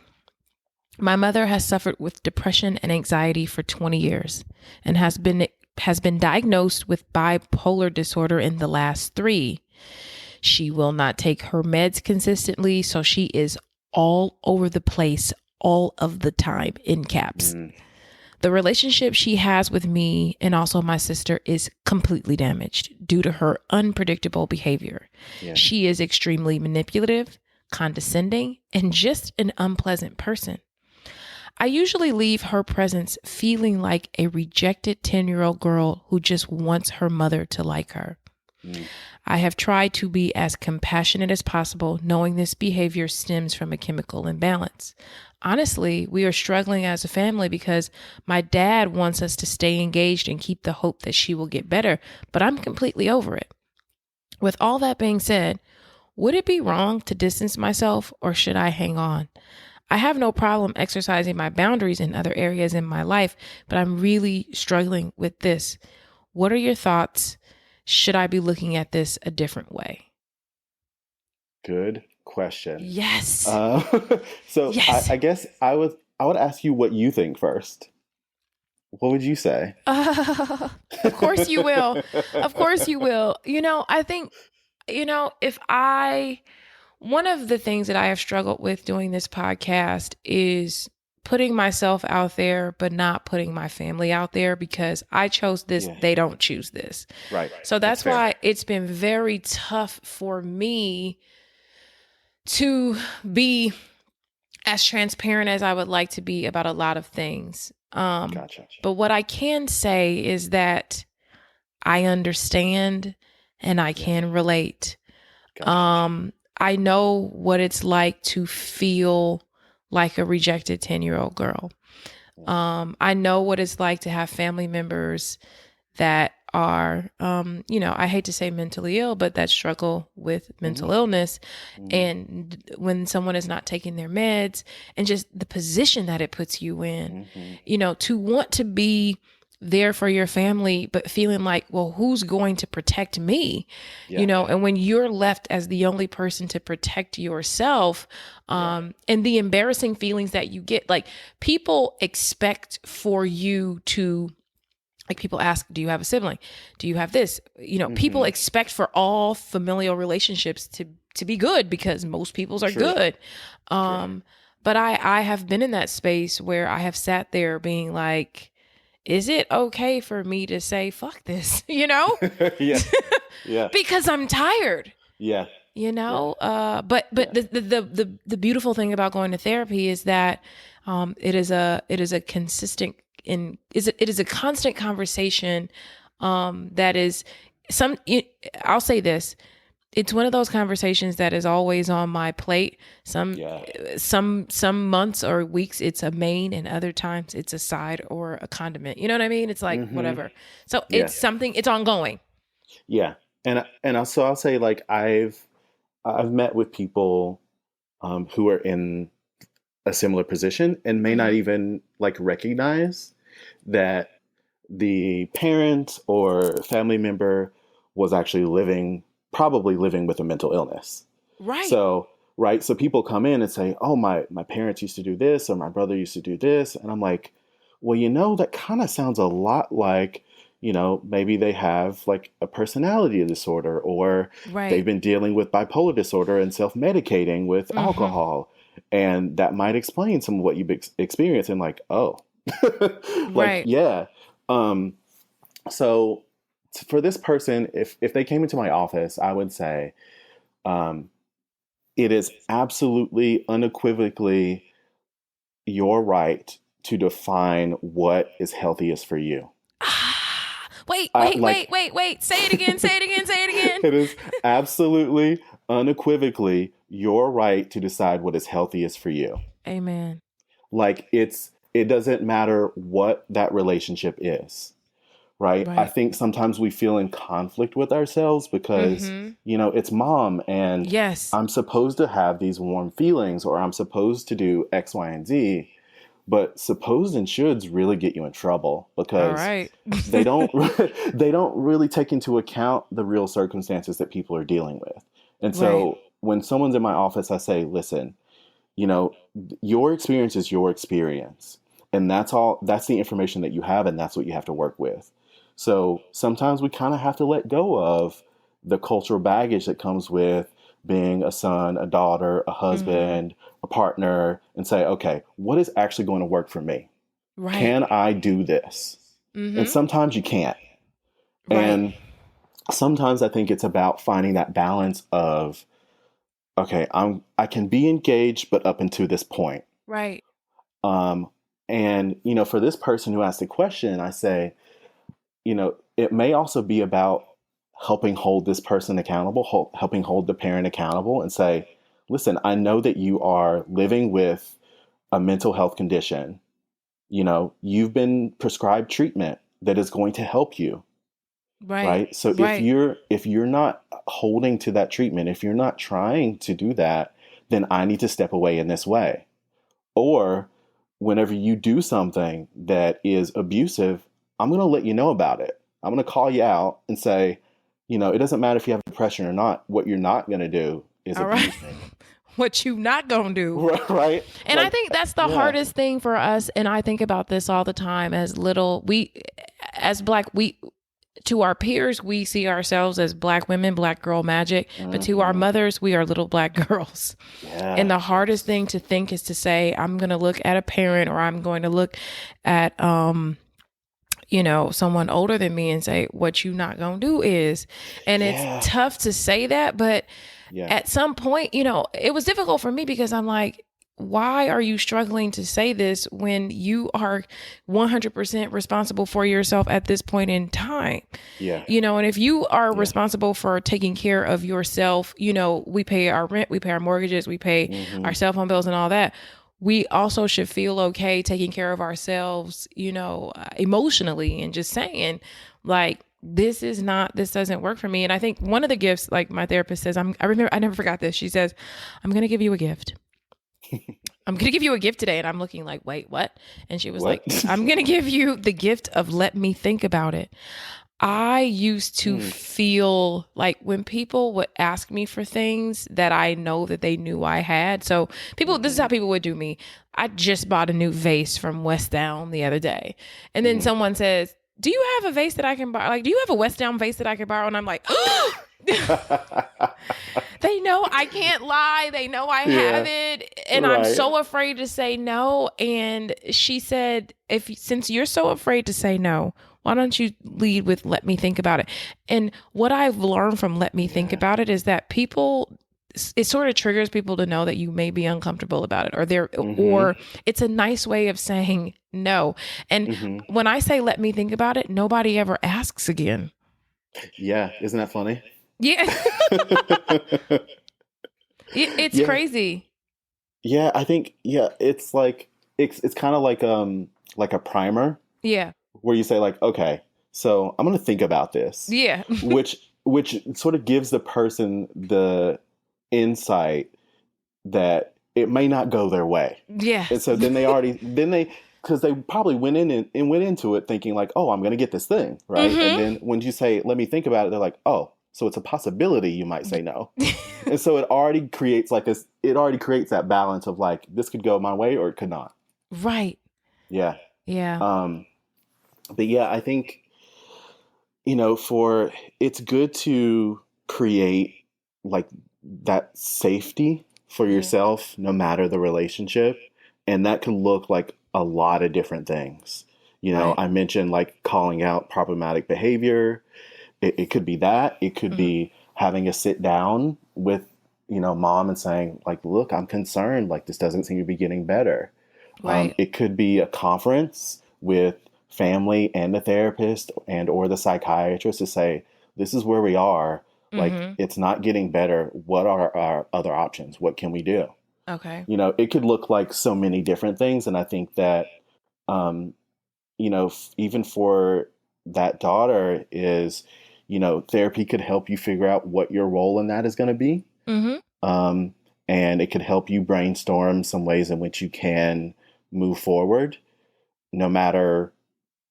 [SPEAKER 3] my mother has suffered with depression and anxiety for 20 years and has been diagnosed with bipolar disorder in the last 3. She will not take her meds consistently, so she is all over the place all of the time, in caps. The relationship she has with me and also my sister is completely damaged due to her unpredictable behavior. Yeah. She is extremely manipulative, condescending, and just an unpleasant person. I usually leave her presence feeling like a rejected 10-year-old girl who just wants her mother to like her. I have tried to be as compassionate as possible, knowing this behavior stems from a chemical imbalance. Honestly, we are struggling as a family because my dad wants us to stay engaged and keep the hope that she will get better, but I'm completely over it. With all that being said, would it be wrong to distance myself, or should I hang on? I have no problem exercising my boundaries in other areas in my life, but I'm really struggling with this. What are your thoughts? Should I be looking at this a different way?
[SPEAKER 4] Good question.
[SPEAKER 3] Yes.
[SPEAKER 4] So yes. I guess I would ask you what you think first. What would you say?
[SPEAKER 3] Of course you will. Of course you will. I think, one of the things that I have struggled with doing this podcast is putting myself out there, but not putting my family out there, because I chose this. Yeah. They don't choose this.
[SPEAKER 4] Right.
[SPEAKER 3] So that's why it's been very tough for me to be as transparent as I would like to be about a lot of things.
[SPEAKER 4] Gotcha.
[SPEAKER 3] But what I can say is that I understand and I can relate. Gotcha. I know what it's like to feel like a rejected 10-year-old girl. I know what it's like to have family members that are, I hate to say mentally ill, but that struggle with mental illness. And when someone is not taking their meds, and just the position that it puts you in, to want to be there for your family, but feeling like, well, who's going to protect me? Yeah. And when you're left as the only person to protect yourself, and the embarrassing feelings that you get, like, people expect for you to, like, people ask, do you have a sibling? Do you have this? People expect for all familial relationships to be good, because most people's are good. But I have been in that space where I have sat there being like, is it okay for me to say, fuck this, Yeah. Because I'm tired.
[SPEAKER 4] Yeah.
[SPEAKER 3] But the beautiful thing about going to therapy is that it is a consistent it is a constant conversation that is I'll say this. It's one of those conversations that is always on my plate. Some months or weeks it's a main, and other times it's a side or a condiment. You know what I mean? It's like whatever. So it's something. It's ongoing.
[SPEAKER 4] Yeah, and so I'll say, like, I've met with people who are in a similar position and may not even like recognize that the parent or family member was actually probably living with a mental illness.
[SPEAKER 3] Right.
[SPEAKER 4] So people come in and say, oh, my parents used to do this, or my brother used to do this. And I'm like, well, that kind of sounds a lot like, maybe they have like a personality disorder, or they've
[SPEAKER 3] Right.
[SPEAKER 4] been dealing with bipolar disorder and self-medicating with
[SPEAKER 3] Mm-hmm.
[SPEAKER 4] alcohol. And that might explain some of what you've experienced. And like, oh, like,
[SPEAKER 3] Right.
[SPEAKER 4] yeah. Um, so for this person, if they came into my office, I would say, um, it is absolutely unequivocally your right to define what is healthiest for you.
[SPEAKER 3] Wait,
[SPEAKER 4] Uh,
[SPEAKER 3] wait,
[SPEAKER 4] like
[SPEAKER 3] wait, wait, wait. Say it again, say it again, say it again.
[SPEAKER 4] it is absolutely unequivocally your right to decide what is healthiest for you.
[SPEAKER 3] Amen.
[SPEAKER 4] Like it doesn't matter what that relationship is. Right? I
[SPEAKER 3] Right.
[SPEAKER 4] think sometimes we feel in conflict with ourselves because,
[SPEAKER 3] Mm-hmm.
[SPEAKER 4] it's mom and
[SPEAKER 3] Yes.
[SPEAKER 4] I'm supposed to have these warm feelings, or I'm supposed to do X, Y, and Z. But supposed and shoulds really get you in trouble
[SPEAKER 3] All
[SPEAKER 4] because
[SPEAKER 3] right.
[SPEAKER 4] they don't they don't really take into account the real circumstances that people are dealing with. And
[SPEAKER 3] Right.
[SPEAKER 4] so when someone's in my office, I say, listen, you know, your experience is your experience. And that's the information that you have, and that's what you have to work with. So sometimes we kind of have to let go of the cultural baggage that comes with being a son, a daughter, a
[SPEAKER 3] Mm-hmm.
[SPEAKER 4] husband, a partner, and say, okay, what is actually going to work for me?
[SPEAKER 3] Right.
[SPEAKER 4] Can I do this? And
[SPEAKER 3] Mm-hmm.
[SPEAKER 4] sometimes you can't.
[SPEAKER 3] Right.
[SPEAKER 4] And sometimes I think it's about finding that balance of, okay, I can be engaged, but up until this point.
[SPEAKER 3] Right.
[SPEAKER 4] Um, and for this person who asked the question, I say, it may also be about helping hold this person accountable, helping hold the parent accountable, and say, listen, I know that you are living with a mental health condition. You've been prescribed treatment that is going to help you.
[SPEAKER 3] Right.
[SPEAKER 4] Right. So if
[SPEAKER 3] Right.
[SPEAKER 4] you're not holding to that treatment, if you're not trying to do that, then I need to step away in this way. Or whenever you do something that is abusive, I'm going to let you know about it. I'm going to call you out and say, it doesn't matter if you have depression or not. What you're not going to do is
[SPEAKER 3] All right.
[SPEAKER 4] abuse me.
[SPEAKER 3] What you not gonna do.
[SPEAKER 4] Right?
[SPEAKER 3] And I
[SPEAKER 4] Like,
[SPEAKER 3] think that's the
[SPEAKER 4] yeah.
[SPEAKER 3] hardest thing for us. And I think about this all the time as Black, to our peers, we see ourselves as Black women, Black girl magic, but to our
[SPEAKER 4] Mhm.
[SPEAKER 3] mothers, we are little Black girls. And
[SPEAKER 4] Yeah.
[SPEAKER 3] the hardest thing to think is to say, I'm going to look at a parent, or I'm going to look at, someone older than me and say, what you not going to do is, and it's
[SPEAKER 4] Yeah.
[SPEAKER 3] tough to say that, but
[SPEAKER 4] Yeah.
[SPEAKER 3] at some point, it was difficult for me because I'm like, why are you struggling to say this when you are 100% responsible for yourself at this point in time?
[SPEAKER 4] Yeah.
[SPEAKER 3] And if you are
[SPEAKER 4] Yeah.
[SPEAKER 3] responsible for taking care of yourself, we pay our rent, we pay our mortgages, we pay
[SPEAKER 4] Mhm.
[SPEAKER 3] our cell phone bills and all that. We also should feel okay taking care of ourselves, emotionally, and just saying like, this doesn't work for me. And I think one of the gifts, like my therapist says, I never forgot this. She says, I'm going to give you a gift. I'm going to give you a gift today. And I'm looking like, wait, what? And she was
[SPEAKER 4] What?
[SPEAKER 3] like, I'm going to give you the gift of let me think about it. I used to feel like when people would ask me for things that I know that they knew I had. So this is how people would do me. I just bought a new vase from West Down the other day. And then someone says, do you have a vase that I can borrow? Like, do you have a West Down vase that I can borrow? And I'm like, they know I can't lie. They know I have it. And I'm
[SPEAKER 4] Right.
[SPEAKER 3] so afraid to say no. And she said, since you're so afraid to say no, why don't you lead with let me think about it? And what I've learned from let me think about it is that it sort of triggers people to know that you may be uncomfortable about it, or it's a nice way of saying no. And when I say let me think about it, nobody ever asks again.
[SPEAKER 4] Yeah. Isn't that funny?
[SPEAKER 3] Yeah. It's crazy.
[SPEAKER 4] Yeah, I think it's like it's kind of like a primer.
[SPEAKER 3] Yeah.
[SPEAKER 4] Where you say like, okay, so I'm going to think about this.
[SPEAKER 3] Yeah.
[SPEAKER 4] which sort of gives the person the insight that it may not go their way.
[SPEAKER 3] Yeah.
[SPEAKER 4] And so because they probably went into it thinking like, oh, I'm going to get this thing, right?
[SPEAKER 3] Mm-hmm.
[SPEAKER 4] And then when you say, let me think about it, they're like, oh, so it's a possibility you might say no. And so it already creates that balance of like, this could go my way or it could not.
[SPEAKER 3] Right.
[SPEAKER 4] Yeah.
[SPEAKER 3] Yeah.
[SPEAKER 4] But yeah, I think, it's good to create like that safety for yourself, no matter the relationship. And that can look like a lot of different things.
[SPEAKER 3] Right.
[SPEAKER 4] I mentioned like calling out problematic behavior. It could be that. It could be having a sit down with, mom and saying like, look, I'm concerned. Like, this doesn't seem to be getting better.
[SPEAKER 3] Right.
[SPEAKER 4] It could be a conference with family and the therapist and or the psychiatrist to say, this is where we are. Like, it's not getting better. What are our other options? What can we do?
[SPEAKER 3] Okay.
[SPEAKER 4] It could look like so many different things. And I think that, even for that daughter is, therapy could help you figure out what your role in that is going to be. And it could help you brainstorm some ways in which you can move forward, no matter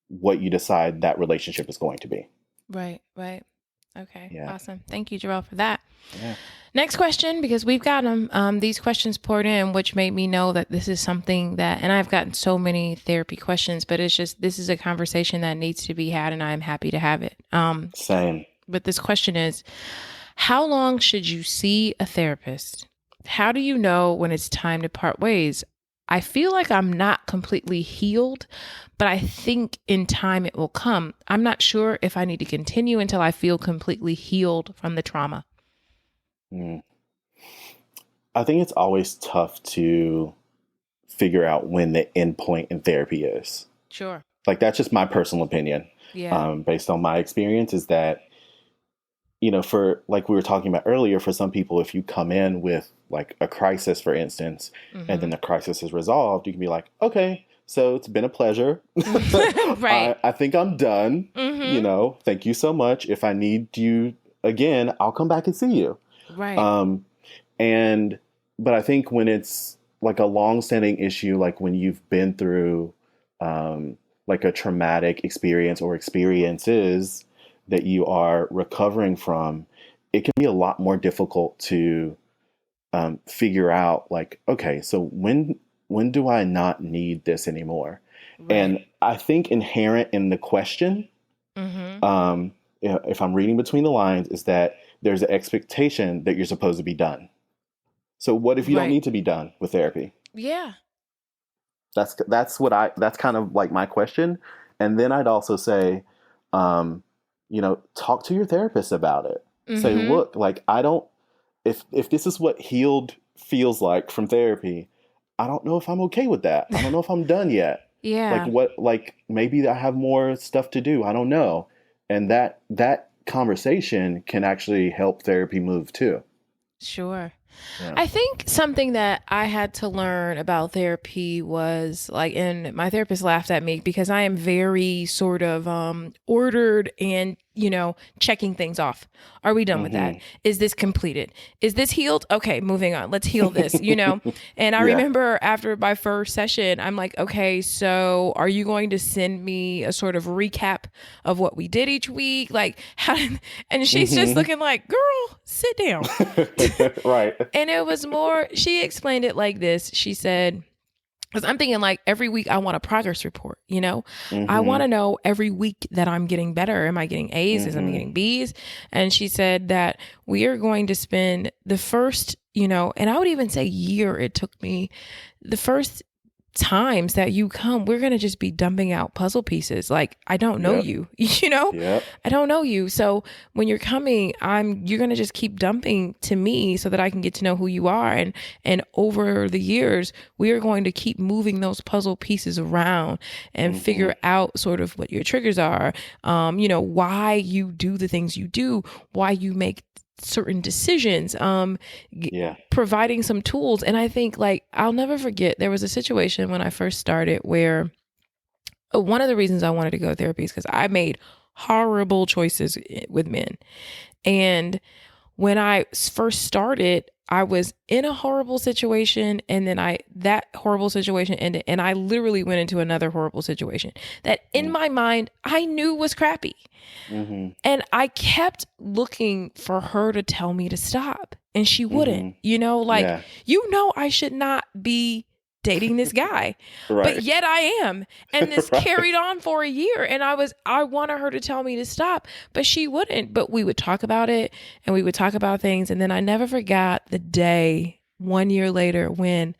[SPEAKER 4] what you decide that relationship is going to be.
[SPEAKER 3] Right. Okay.
[SPEAKER 4] Yeah.
[SPEAKER 3] Awesome. Thank you, Jor-El, for that.
[SPEAKER 4] Yeah.
[SPEAKER 3] Next question, because we've got these questions poured in, which made me know that this is something that, and I've gotten so many therapy questions, but it's just, this is a conversation that needs to be had, and I'm happy to have it.
[SPEAKER 4] Same.
[SPEAKER 3] But this question is, how long should you see a therapist? How do you know when it's time to part ways? I feel like I'm not completely healed, but I think in time it will come. I'm not sure if I need to continue until I feel completely healed from the trauma.
[SPEAKER 4] I think it's always tough to figure out when the end point in therapy is.
[SPEAKER 3] Sure.
[SPEAKER 4] Like, that's just my personal opinion.
[SPEAKER 3] Yeah.
[SPEAKER 4] Based on my experience, is that, for, like we were talking about earlier, for some people, if you come in with like a crisis, for instance, and then the crisis is resolved, you can be like, okay, so it's been a pleasure.
[SPEAKER 3] Right.
[SPEAKER 4] I think I'm done. Thank you so much. If I need you again, I'll come back and see you.
[SPEAKER 3] Right.
[SPEAKER 4] But I think when it's like a long-standing issue, like when you've been through like a traumatic experience or experiences that you are recovering from, it can be a lot more difficult to figure out like, okay, so when do I not need this anymore? Right. And I think inherent in the question, if I'm reading between the lines, is that there's an expectation that you're supposed to be done. So what if you don't need to be done with therapy?
[SPEAKER 3] Yeah.
[SPEAKER 4] That's kind of like my question. And then I'd also say, talk to your therapist about it. Say, look, like, if this is what healed feels like from therapy, I don't know if I'm okay with that. I don't know if I'm done yet.
[SPEAKER 3] Yeah.
[SPEAKER 4] Maybe I have more stuff to do. I don't know. And that conversation can actually help therapy move too.
[SPEAKER 3] Sure.
[SPEAKER 4] Yeah.
[SPEAKER 3] I think something that I had to learn about therapy was like, and my therapist laughed at me because I am very sort of ordered and, checking things off. Are we done with that? Is this completed? Is this healed? Okay, moving on. Let's heal this, And I remember after my first session, I'm like, okay, so are you going to send me a sort of recap of what we did each week? Like, how? And she's just looking like, girl, sit down.
[SPEAKER 4] Right.
[SPEAKER 3] And it was more, she explained it like this. She said, because I'm thinking like every week I want a progress report, I want to know every week that I'm getting better. Am I getting A's? Am I getting B's? And she said that we are going to spend the first, and I would even say year it took me, the first times that you come, we're going to just be dumping out puzzle pieces. Like, I don't know you, I don't know you. So when you're coming, you're going to just keep dumping to me so that I can get to know who you are. And over the years, we are going to keep moving those puzzle pieces around and figure out sort of what your triggers are, why you do the things you do, why you make certain decisions, providing some tools. And I think like, I'll never forget, there was a situation when I first started where one of the reasons I wanted to go to therapy is because I made horrible choices with men. And when I first started, I was in a horrible situation, and then that horrible situation ended, and I literally went into another horrible situation that in my mind I knew was crappy. And I kept looking for her to tell me to stop, and she wouldn't. I should not be dating this guy.
[SPEAKER 4] Right.
[SPEAKER 3] But yet I am. And this carried on for a year. And I wanted her to tell me to stop, but she wouldn't. But we would talk about it and we would talk about things. And then I never forgot the day 1 year later when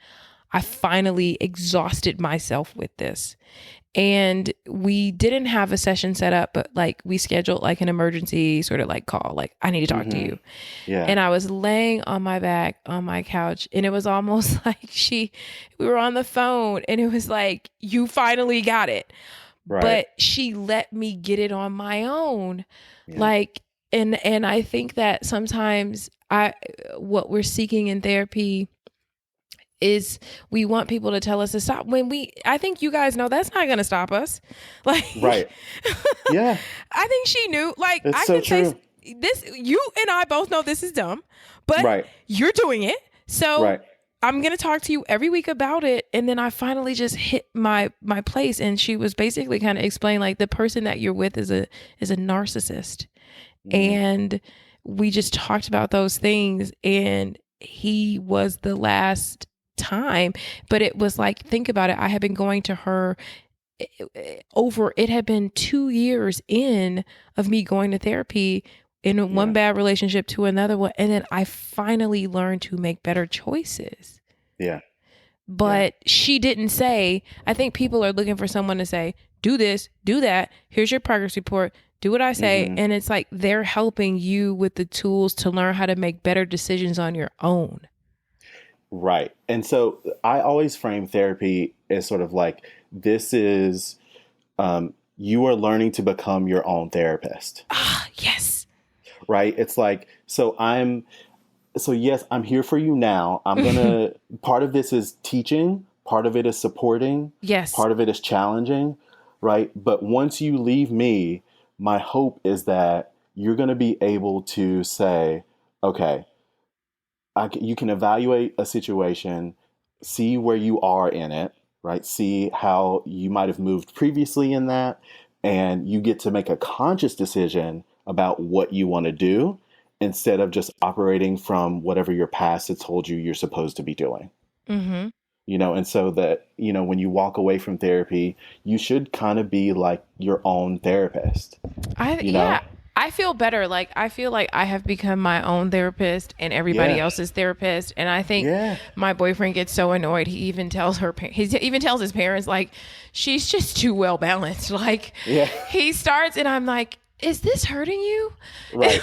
[SPEAKER 3] I finally exhausted myself with this. And we didn't have a session set up, but like we scheduled like an emergency sort of like call, like I need to talk to you.
[SPEAKER 4] Yeah.
[SPEAKER 3] And I was laying on my back on my couch and it was almost like we were on the phone and it was like, you finally got it.
[SPEAKER 4] Right.
[SPEAKER 3] But she let me get it on my own. Yeah. Like, and I think that sometimes what we're seeking in therapy is we want people to tell us to stop I think you guys know that's not going to stop us. Like,
[SPEAKER 4] right. Yeah.
[SPEAKER 3] I think she knew, like,
[SPEAKER 4] it's
[SPEAKER 3] I
[SPEAKER 4] so
[SPEAKER 3] can
[SPEAKER 4] true.
[SPEAKER 3] say this, you and I both know this is dumb, but
[SPEAKER 4] right.
[SPEAKER 3] you're doing it. So
[SPEAKER 4] right.
[SPEAKER 3] I'm going to talk to you every week about it. And then I finally just hit my place. And she was basically kind of explaining like the person that you're with is a narcissist. And we just talked about those things and he was the last time, but it was like, think about it. I had been going to her it had been 2 years in of me going to therapy in one bad relationship to another one. And then I finally learned to make better choices.
[SPEAKER 4] Yeah.
[SPEAKER 3] But she didn't say, I think people are looking for someone to say, do this, do that. Here's your progress report. Do what I say. And it's like, they're helping you with the tools to learn how to make better decisions on your own.
[SPEAKER 4] Right. And so I always frame therapy as sort of like, this is, you are learning to become your own therapist.
[SPEAKER 3] Ah, yes.
[SPEAKER 4] Right. It's like, yes, I'm here for you now. I'm going to, part of this is teaching. Part of it is supporting.
[SPEAKER 3] Yes.
[SPEAKER 4] Part of it is challenging. Right. But once you leave me, my hope is that you're going to be able to say, okay, you can evaluate a situation, see where you are in it, right? See how you might have moved previously in that. And you get to make a conscious decision about what you want to do instead of just operating from whatever your past has told you you're supposed to be doing. Mm-hmm. And so that, when you walk away from therapy, you should kind of be like your own therapist.
[SPEAKER 3] I feel better. Like, I feel like I have become my own therapist and everybody else's therapist. And I think my boyfriend gets so annoyed. He even tells his parents, like, she's just too well balanced. Like, he starts and I'm like, is this hurting you?
[SPEAKER 4] Right.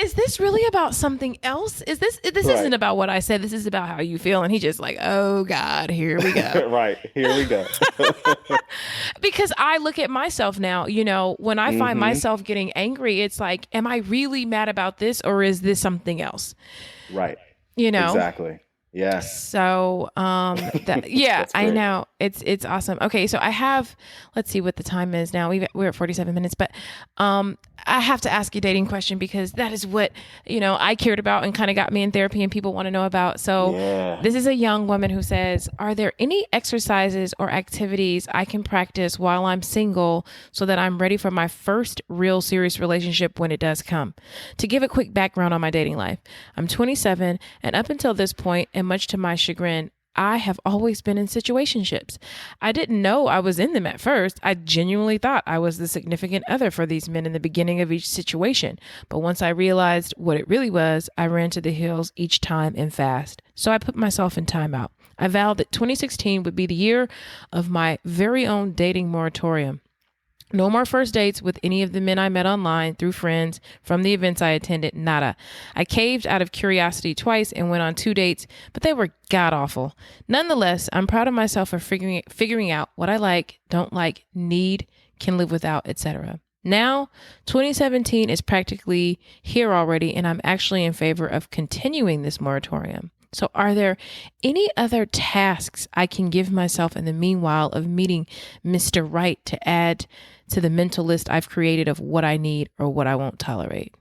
[SPEAKER 3] Is this really about something else? This isn't about what I said. This is about how you feel. And he just like, oh God, here we go.
[SPEAKER 4] Right. Here we go.
[SPEAKER 3] Because I look at myself now, when I find myself getting angry, it's like, am I really mad about this or is this something else?
[SPEAKER 4] Right.
[SPEAKER 3] Exactly.
[SPEAKER 4] Yeah.
[SPEAKER 3] So, I know it's awesome. Okay. So let's see what the time is now. We're at 47 minutes, but, I have to ask you a dating question because that is what, I cared about and kind of got me in therapy and people want to know about. So This is a young woman who says, are there any exercises or activities I can practice while I'm single so that I'm ready for my first real serious relationship when it does come? To give a quick background on my dating life, I'm 27 and up until this point, and much to my chagrin, I have always been in situationships. I didn't know I was in them at first. I genuinely thought I was the significant other for these men in the beginning of each situation. But once I realized what it really was, I ran to the hills each time and fast. So I put myself in timeout. I vowed that 2016 would be the year of my very own dating moratorium. No more first dates with any of the men I met online, through friends, from the events I attended, nada. I caved out of curiosity twice and went on 2 dates, but they were god-awful. Nonetheless, I'm proud of myself for figuring out what I like, don't like, need, can live without, etc. Now, 2017 is practically here already, and I'm actually in favor of continuing this moratorium. So are there any other tasks I can give myself in the meanwhile of meeting Mr. Right to add to the mental list I've created of what I need or what I won't tolerate?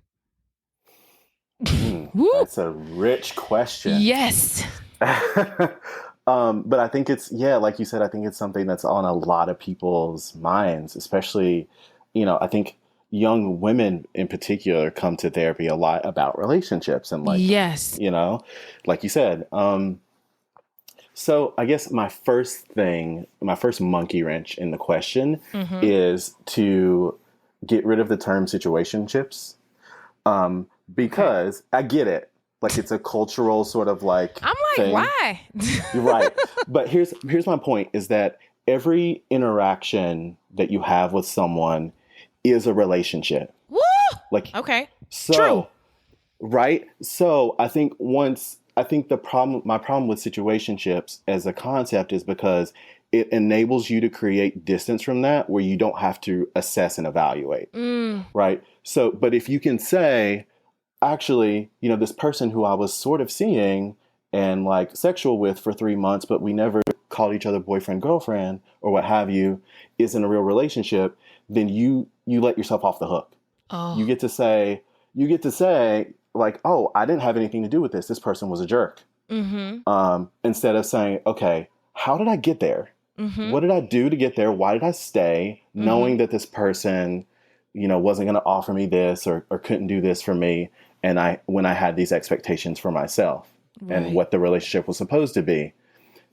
[SPEAKER 4] That's a rich question.
[SPEAKER 3] Yes.
[SPEAKER 4] But I think it's, like you said, I think it's something that's on a lot of people's minds, especially, I think young women in particular come to therapy a lot about relationships and like,
[SPEAKER 3] yes,
[SPEAKER 4] you know, like you said. So I guess my first monkey wrench in the question is to get rid of the term situationships. Because I get it. Like it's a cultural sort of like
[SPEAKER 3] I'm like,
[SPEAKER 4] thing.
[SPEAKER 3] Why?
[SPEAKER 4] You're right. But here's my point is that every interaction that you have with someone is a relationship.
[SPEAKER 3] Woo!
[SPEAKER 4] Like,
[SPEAKER 3] okay.
[SPEAKER 4] So,
[SPEAKER 3] true.
[SPEAKER 4] Right. So I think my problem with situationships as a concept is because it enables you to create distance from that where you don't have to assess and evaluate. Right. So, but if you can say, actually, you know, this person who I was sort of seeing and like sexual with for 3 months, but we never called each other boyfriend, girlfriend, or what have you, isn't a real relationship, then you let yourself off the hook.
[SPEAKER 3] Oh.
[SPEAKER 4] You get to say like, oh, I didn't have anything to do with this. This person was a jerk. Instead of saying, okay, how did I get there? What did I do to get there? Why did I stay knowing that this person, you know, wasn't going to offer me this or couldn't do this for me? And when I had these expectations for myself and what the relationship was supposed to be.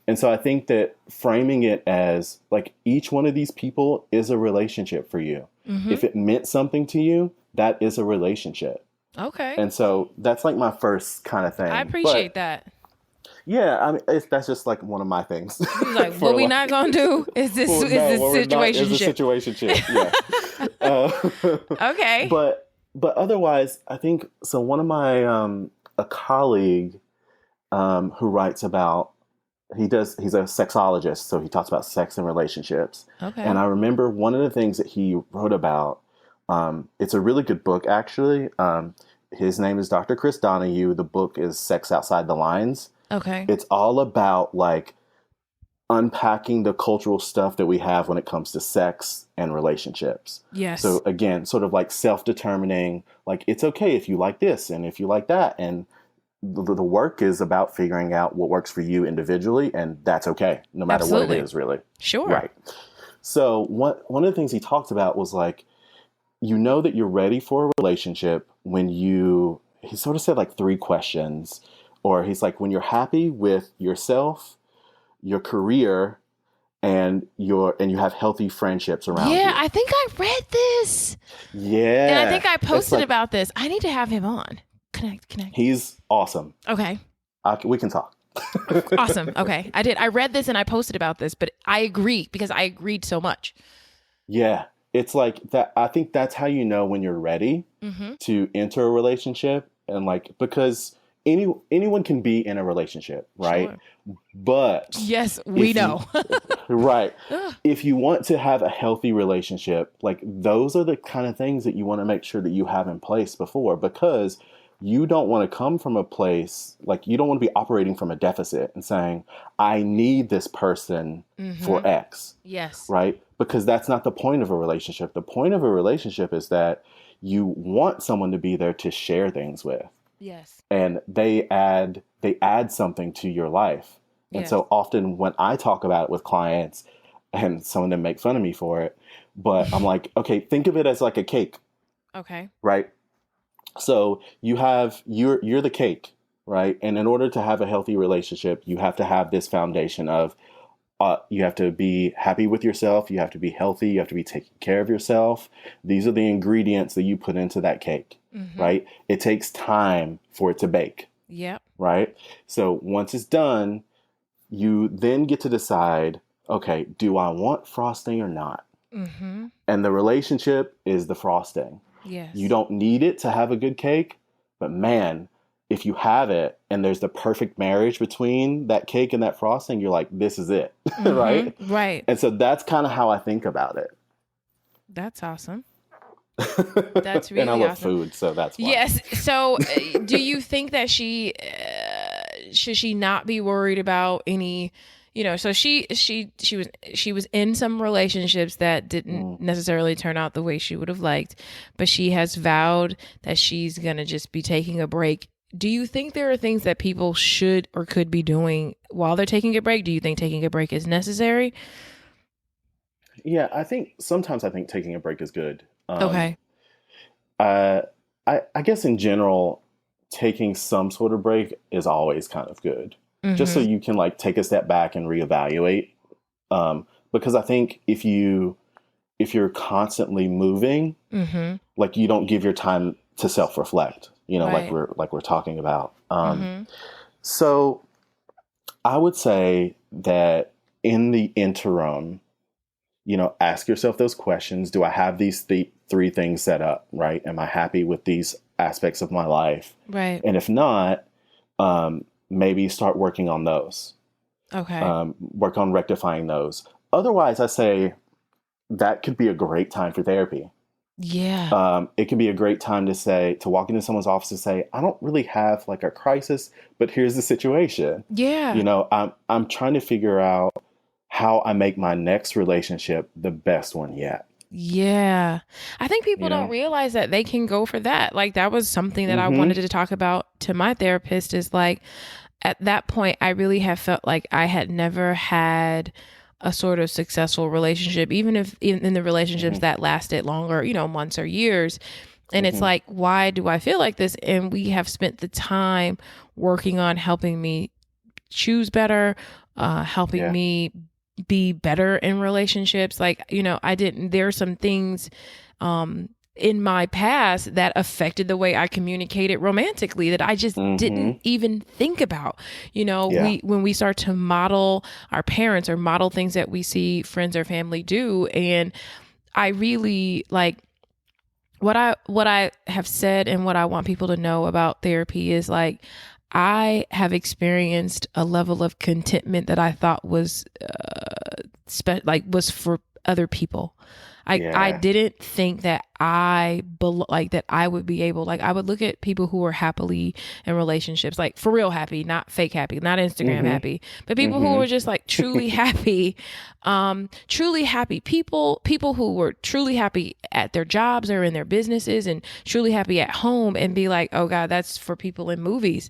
[SPEAKER 4] And so I think that framing it as like each one of these people is a relationship for you. If it meant something to you, that is a relationship.
[SPEAKER 3] Okay.
[SPEAKER 4] And so that's like my first kind of thing.
[SPEAKER 3] I appreciate that.
[SPEAKER 4] Yeah, I mean, that's just like one of my things.
[SPEAKER 3] Like, what we not gonna do is this situationship.
[SPEAKER 4] Yeah.
[SPEAKER 3] Okay.
[SPEAKER 4] But otherwise, I think so. One of my a colleague who writes about he's a sexologist, so he talks about sex and relationships.
[SPEAKER 3] Okay.
[SPEAKER 4] And I remember one of the things that he wrote about. It's a really good book, actually. His name is Dr. Chris Donahue. The book is Sex Outside the Lines.
[SPEAKER 3] Okay.
[SPEAKER 4] It's all about like unpacking the cultural stuff that we have when it comes to sex and relationships.
[SPEAKER 3] Yes.
[SPEAKER 4] So again, sort of like self-determining, like it's okay if you like this and if you like that. And the work is about figuring out what works for you individually. And that's okay, no matter what it is, really.
[SPEAKER 3] Sure.
[SPEAKER 4] Right. So one of the things he talked about was like, you know that you're ready for a relationship when he sort of said like 3 questions, or he's like, when you're happy with yourself, your career, and you have healthy friendships around you.
[SPEAKER 3] Yeah, I think I read this.
[SPEAKER 4] Yeah.
[SPEAKER 3] And I think I posted about this. I need to have him on. Connect.
[SPEAKER 4] He's awesome.
[SPEAKER 3] Okay.
[SPEAKER 4] We can talk.
[SPEAKER 3] Awesome. Okay. I did. I read this and I posted about this, but I agree because I agreed so much.
[SPEAKER 4] Yeah. It's like that. I think that's how you know when you're ready to enter a relationship. And like, because anyone can be in a relationship, right? Sure. But
[SPEAKER 3] yes, we know.
[SPEAKER 4] Right. If you want to have a healthy relationship, like those are the kind of things that you want to make sure that you have in place before, because you don't want to come from a place, like you don't want to be operating from a deficit and saying, I need this person for X.
[SPEAKER 3] Yes.
[SPEAKER 4] Right? Because that's not the point of a relationship. The point of a relationship is that you want someone to be there to share things with.
[SPEAKER 3] Yes.
[SPEAKER 4] And they add something to your life. And
[SPEAKER 3] yes.
[SPEAKER 4] So often when I talk about it with clients, and some of them make fun of me for it, but I'm like, okay, think of it as like a cake.
[SPEAKER 3] Okay.
[SPEAKER 4] Right? So you're the cake, right? And in order to have a healthy relationship, you have to have this foundation of you have to be happy with yourself. You have to be healthy. You have to be taking care of yourself. These are the ingredients that you put into that cake, right? It takes time for it to bake.
[SPEAKER 3] Yep.
[SPEAKER 4] Right? So once it's done, you then get to decide, okay, do I want frosting or not? And the relationship is the frosting.
[SPEAKER 3] Yes.
[SPEAKER 4] You don't need it to have a good cake, but man, if you have it and there's the perfect marriage between that cake and that frosting, you're like, this is it. Right?
[SPEAKER 3] Right.
[SPEAKER 4] And so that's kind of how I think about it.
[SPEAKER 3] That's awesome. That's really awesome.
[SPEAKER 4] And I love food, so that's why.
[SPEAKER 3] Yes. So do you think that should she not be worried about any, so she was in some relationships that didn't necessarily turn out the way she would have liked, but she has vowed that she's going to just be taking a break. Do you think there are things that people should or could be doing while they're taking a break? Do you think taking a break is necessary?
[SPEAKER 4] Yeah, sometimes I think taking a break is good.
[SPEAKER 3] Okay.
[SPEAKER 4] I guess in general, taking some sort of break is always kind of good, just so you can like take a step back and reevaluate. Because I think if you're constantly moving, like you don't give your time to self-reflect, right. like we're talking about. So I would say that in the interim, ask yourself those questions. Do I have these three things set up, right? Am I happy with these aspects of my life?
[SPEAKER 3] Right.
[SPEAKER 4] And if not, maybe start working on those.
[SPEAKER 3] Okay.
[SPEAKER 4] Work on rectifying those. Otherwise, I say that could be a great time for therapy.
[SPEAKER 3] Yeah.
[SPEAKER 4] It can be a great time to walk into someone's office and say, I don't really have like a crisis, but here's the situation.
[SPEAKER 3] Yeah.
[SPEAKER 4] I'm trying to figure out how I make my next relationship the best one yet.
[SPEAKER 3] Yeah. I think people don't realize that they can go for that. Like that was something that I wanted to talk about to my therapist, is like, at that point, I really have felt like I had never had a sort of successful relationship, even if in the relationships that lasted longer, months or years. And it's like, why do I feel like this? And we have spent the time working on helping me choose better, helping me be better in relationships. Like, there are some things in my past that affected the way I communicated romantically that I just didn't even think about. When we start to model our parents or model things that we see friends or family do. And I really like what I have said, and what I want people to know about therapy is like, I have experienced a level of contentment that I thought was was for other people. I didn't think that that I would be able, like I would look at people who were happily in relationships, like for real happy, not fake happy, not Instagram happy, but people who were just like truly happy, people who were truly happy at their jobs or in their businesses and truly happy at home, and be like, oh God, that's for people in movies.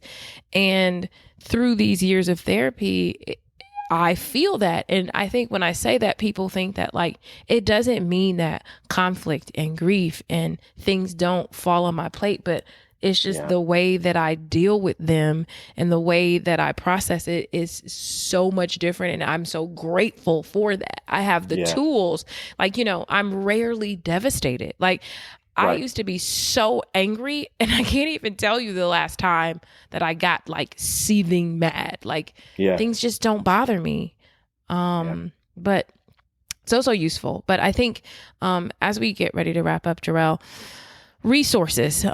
[SPEAKER 3] And through these years of therapy, I feel that. And I think when I say that, people think that like, it doesn't mean that conflict and grief and things don't fall on my plate, but it's just the way that I deal with them and the way that I process it is so much different. And I'm so grateful for that. I have the tools, like, I'm rarely devastated. Like, I used to be so angry, and I can't even tell you the last time that I got like seething mad. Like things just don't bother me. But so useful. But I think as we get ready to wrap up, Jor-El, resources,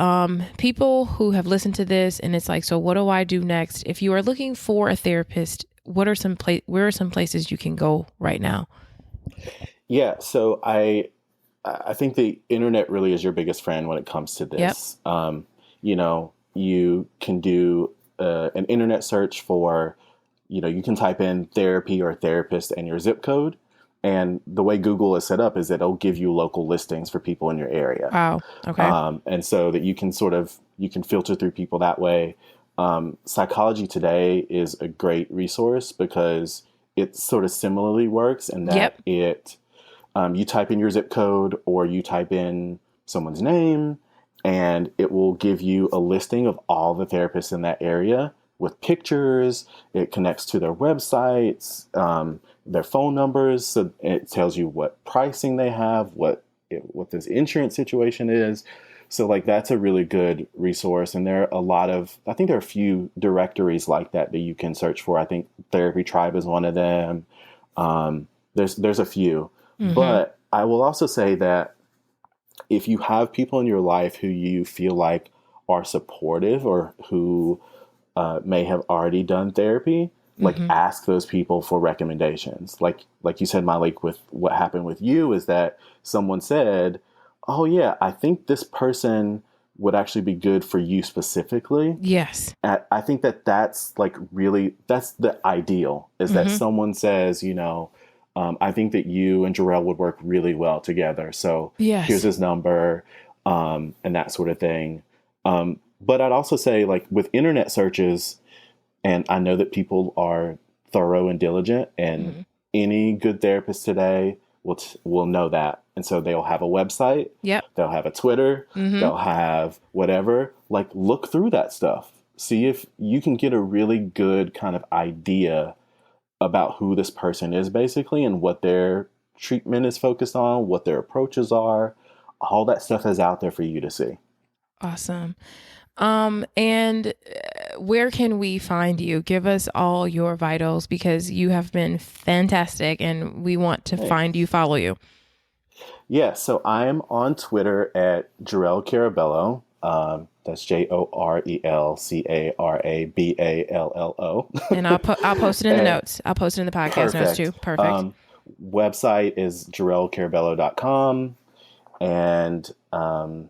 [SPEAKER 3] people who have listened to this and it's like, so what do I do next? If you are looking for a therapist, where are some places you can go right now?
[SPEAKER 4] Yeah. So I think the internet really is your biggest friend when it comes to this. You can do an internet search for, you can type in therapy or therapist and your zip code. And the way Google is set up is that it'll give you local listings for people in your area.
[SPEAKER 3] Wow. Okay.
[SPEAKER 4] And so that you can filter through people that way. Psychology Today is a great resource because it sort of similarly works in that you type in your zip code or you type in someone's name, and it will give you a listing of all the therapists in that area with pictures. It connects to their websites, their phone numbers. So it tells you what pricing they have, what this insurance situation is. So like that's a really good resource. And there are I think there are a few directories like that you can search for. I think Therapy Tribe is one of them. There's a few. But I will also say that if you have people in your life who you feel like are supportive or who may have already done therapy, like ask those people for recommendations. Like you said, Malik, with what happened with you is that someone said, oh yeah, I think this person would actually be good for you specifically.
[SPEAKER 3] Yes.
[SPEAKER 4] I think that's like really, that's the ideal, is that someone says, I think that you and Jor-El would work really well together. So here's his number, and that sort of thing. But I'd also say, like with internet searches, and I know that people are thorough and diligent, and any good therapist today will know that. And so they'll have a website.
[SPEAKER 3] Yep.
[SPEAKER 4] They'll have a Twitter. They'll have whatever. Like, look through that stuff. See if you can get a really good kind of idea about who this person is, basically, and what their treatment is focused on, what their approaches are. All that stuff is out there for you to see.
[SPEAKER 3] Awesome. And where can we find you? Give us all your vitals, because you have been fantastic and we want to find you, follow you.
[SPEAKER 4] Yeah, so I'm on Twitter at Jor-El Carabello. That's JORELCARABALLO.
[SPEAKER 3] And I'll post it in the notes. I'll post it in the podcast notes too. Perfect.
[SPEAKER 4] Website is jorelcarabello.com. And I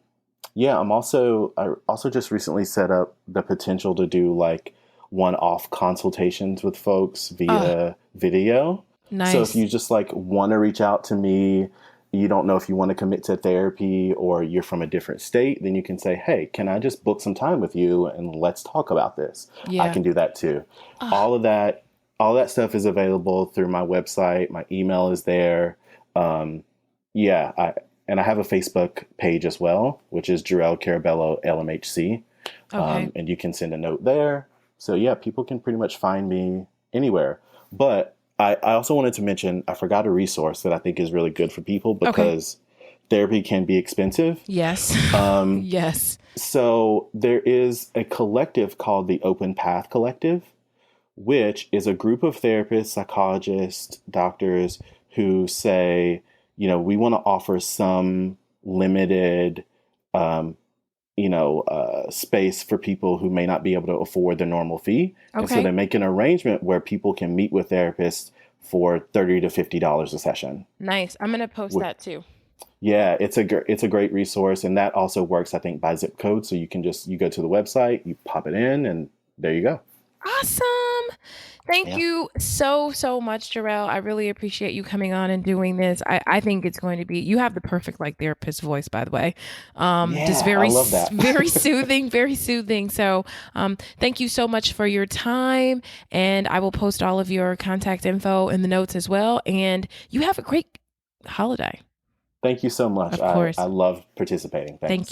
[SPEAKER 4] also just recently set up the potential to do like one-off consultations with folks via video.
[SPEAKER 3] Nice.
[SPEAKER 4] So if you just like want to reach out to me, you don't know if you want to commit to therapy or you're from a different state, then you can say, hey, can I just book some time with you and let's talk about this? Yeah. I can do that too. All of that stuff is available through my website. My email is there. And I have a Facebook page as well, which is Jor-El Carabello LMHC. Okay. And you can send a note there. So yeah, people can pretty much find me anywhere. But I also wanted to mention, I forgot a resource that I think is really good for people because therapy can be expensive.
[SPEAKER 3] Yes. Yes.
[SPEAKER 4] So there is a collective called the Open Path Collective, which is a group of therapists, psychologists, doctors who say, we want to offer some limited, space for people who may not be able to afford the normal fee. Okay. And so they make an arrangement where people can meet with therapists for $30 to $50 a session.
[SPEAKER 3] Nice. I'm going to post that too.
[SPEAKER 4] Yeah, it's a great resource. And that also works, I think, by zip code. So you can you go to the website, you pop it in, and there you go.
[SPEAKER 3] Awesome. Thank you so much, Jor-El. I really appreciate you coming on and doing this. I think it's going to be, you have the perfect therapist voice, by the way. Just very, I love that. Very soothing, very soothing. So thank you so much for your time. And I will post all of your contact info in the notes as well. And you have a great holiday.
[SPEAKER 4] Thank you so much.
[SPEAKER 3] Of course.
[SPEAKER 4] I love participating. Thanks.
[SPEAKER 3] Thank you.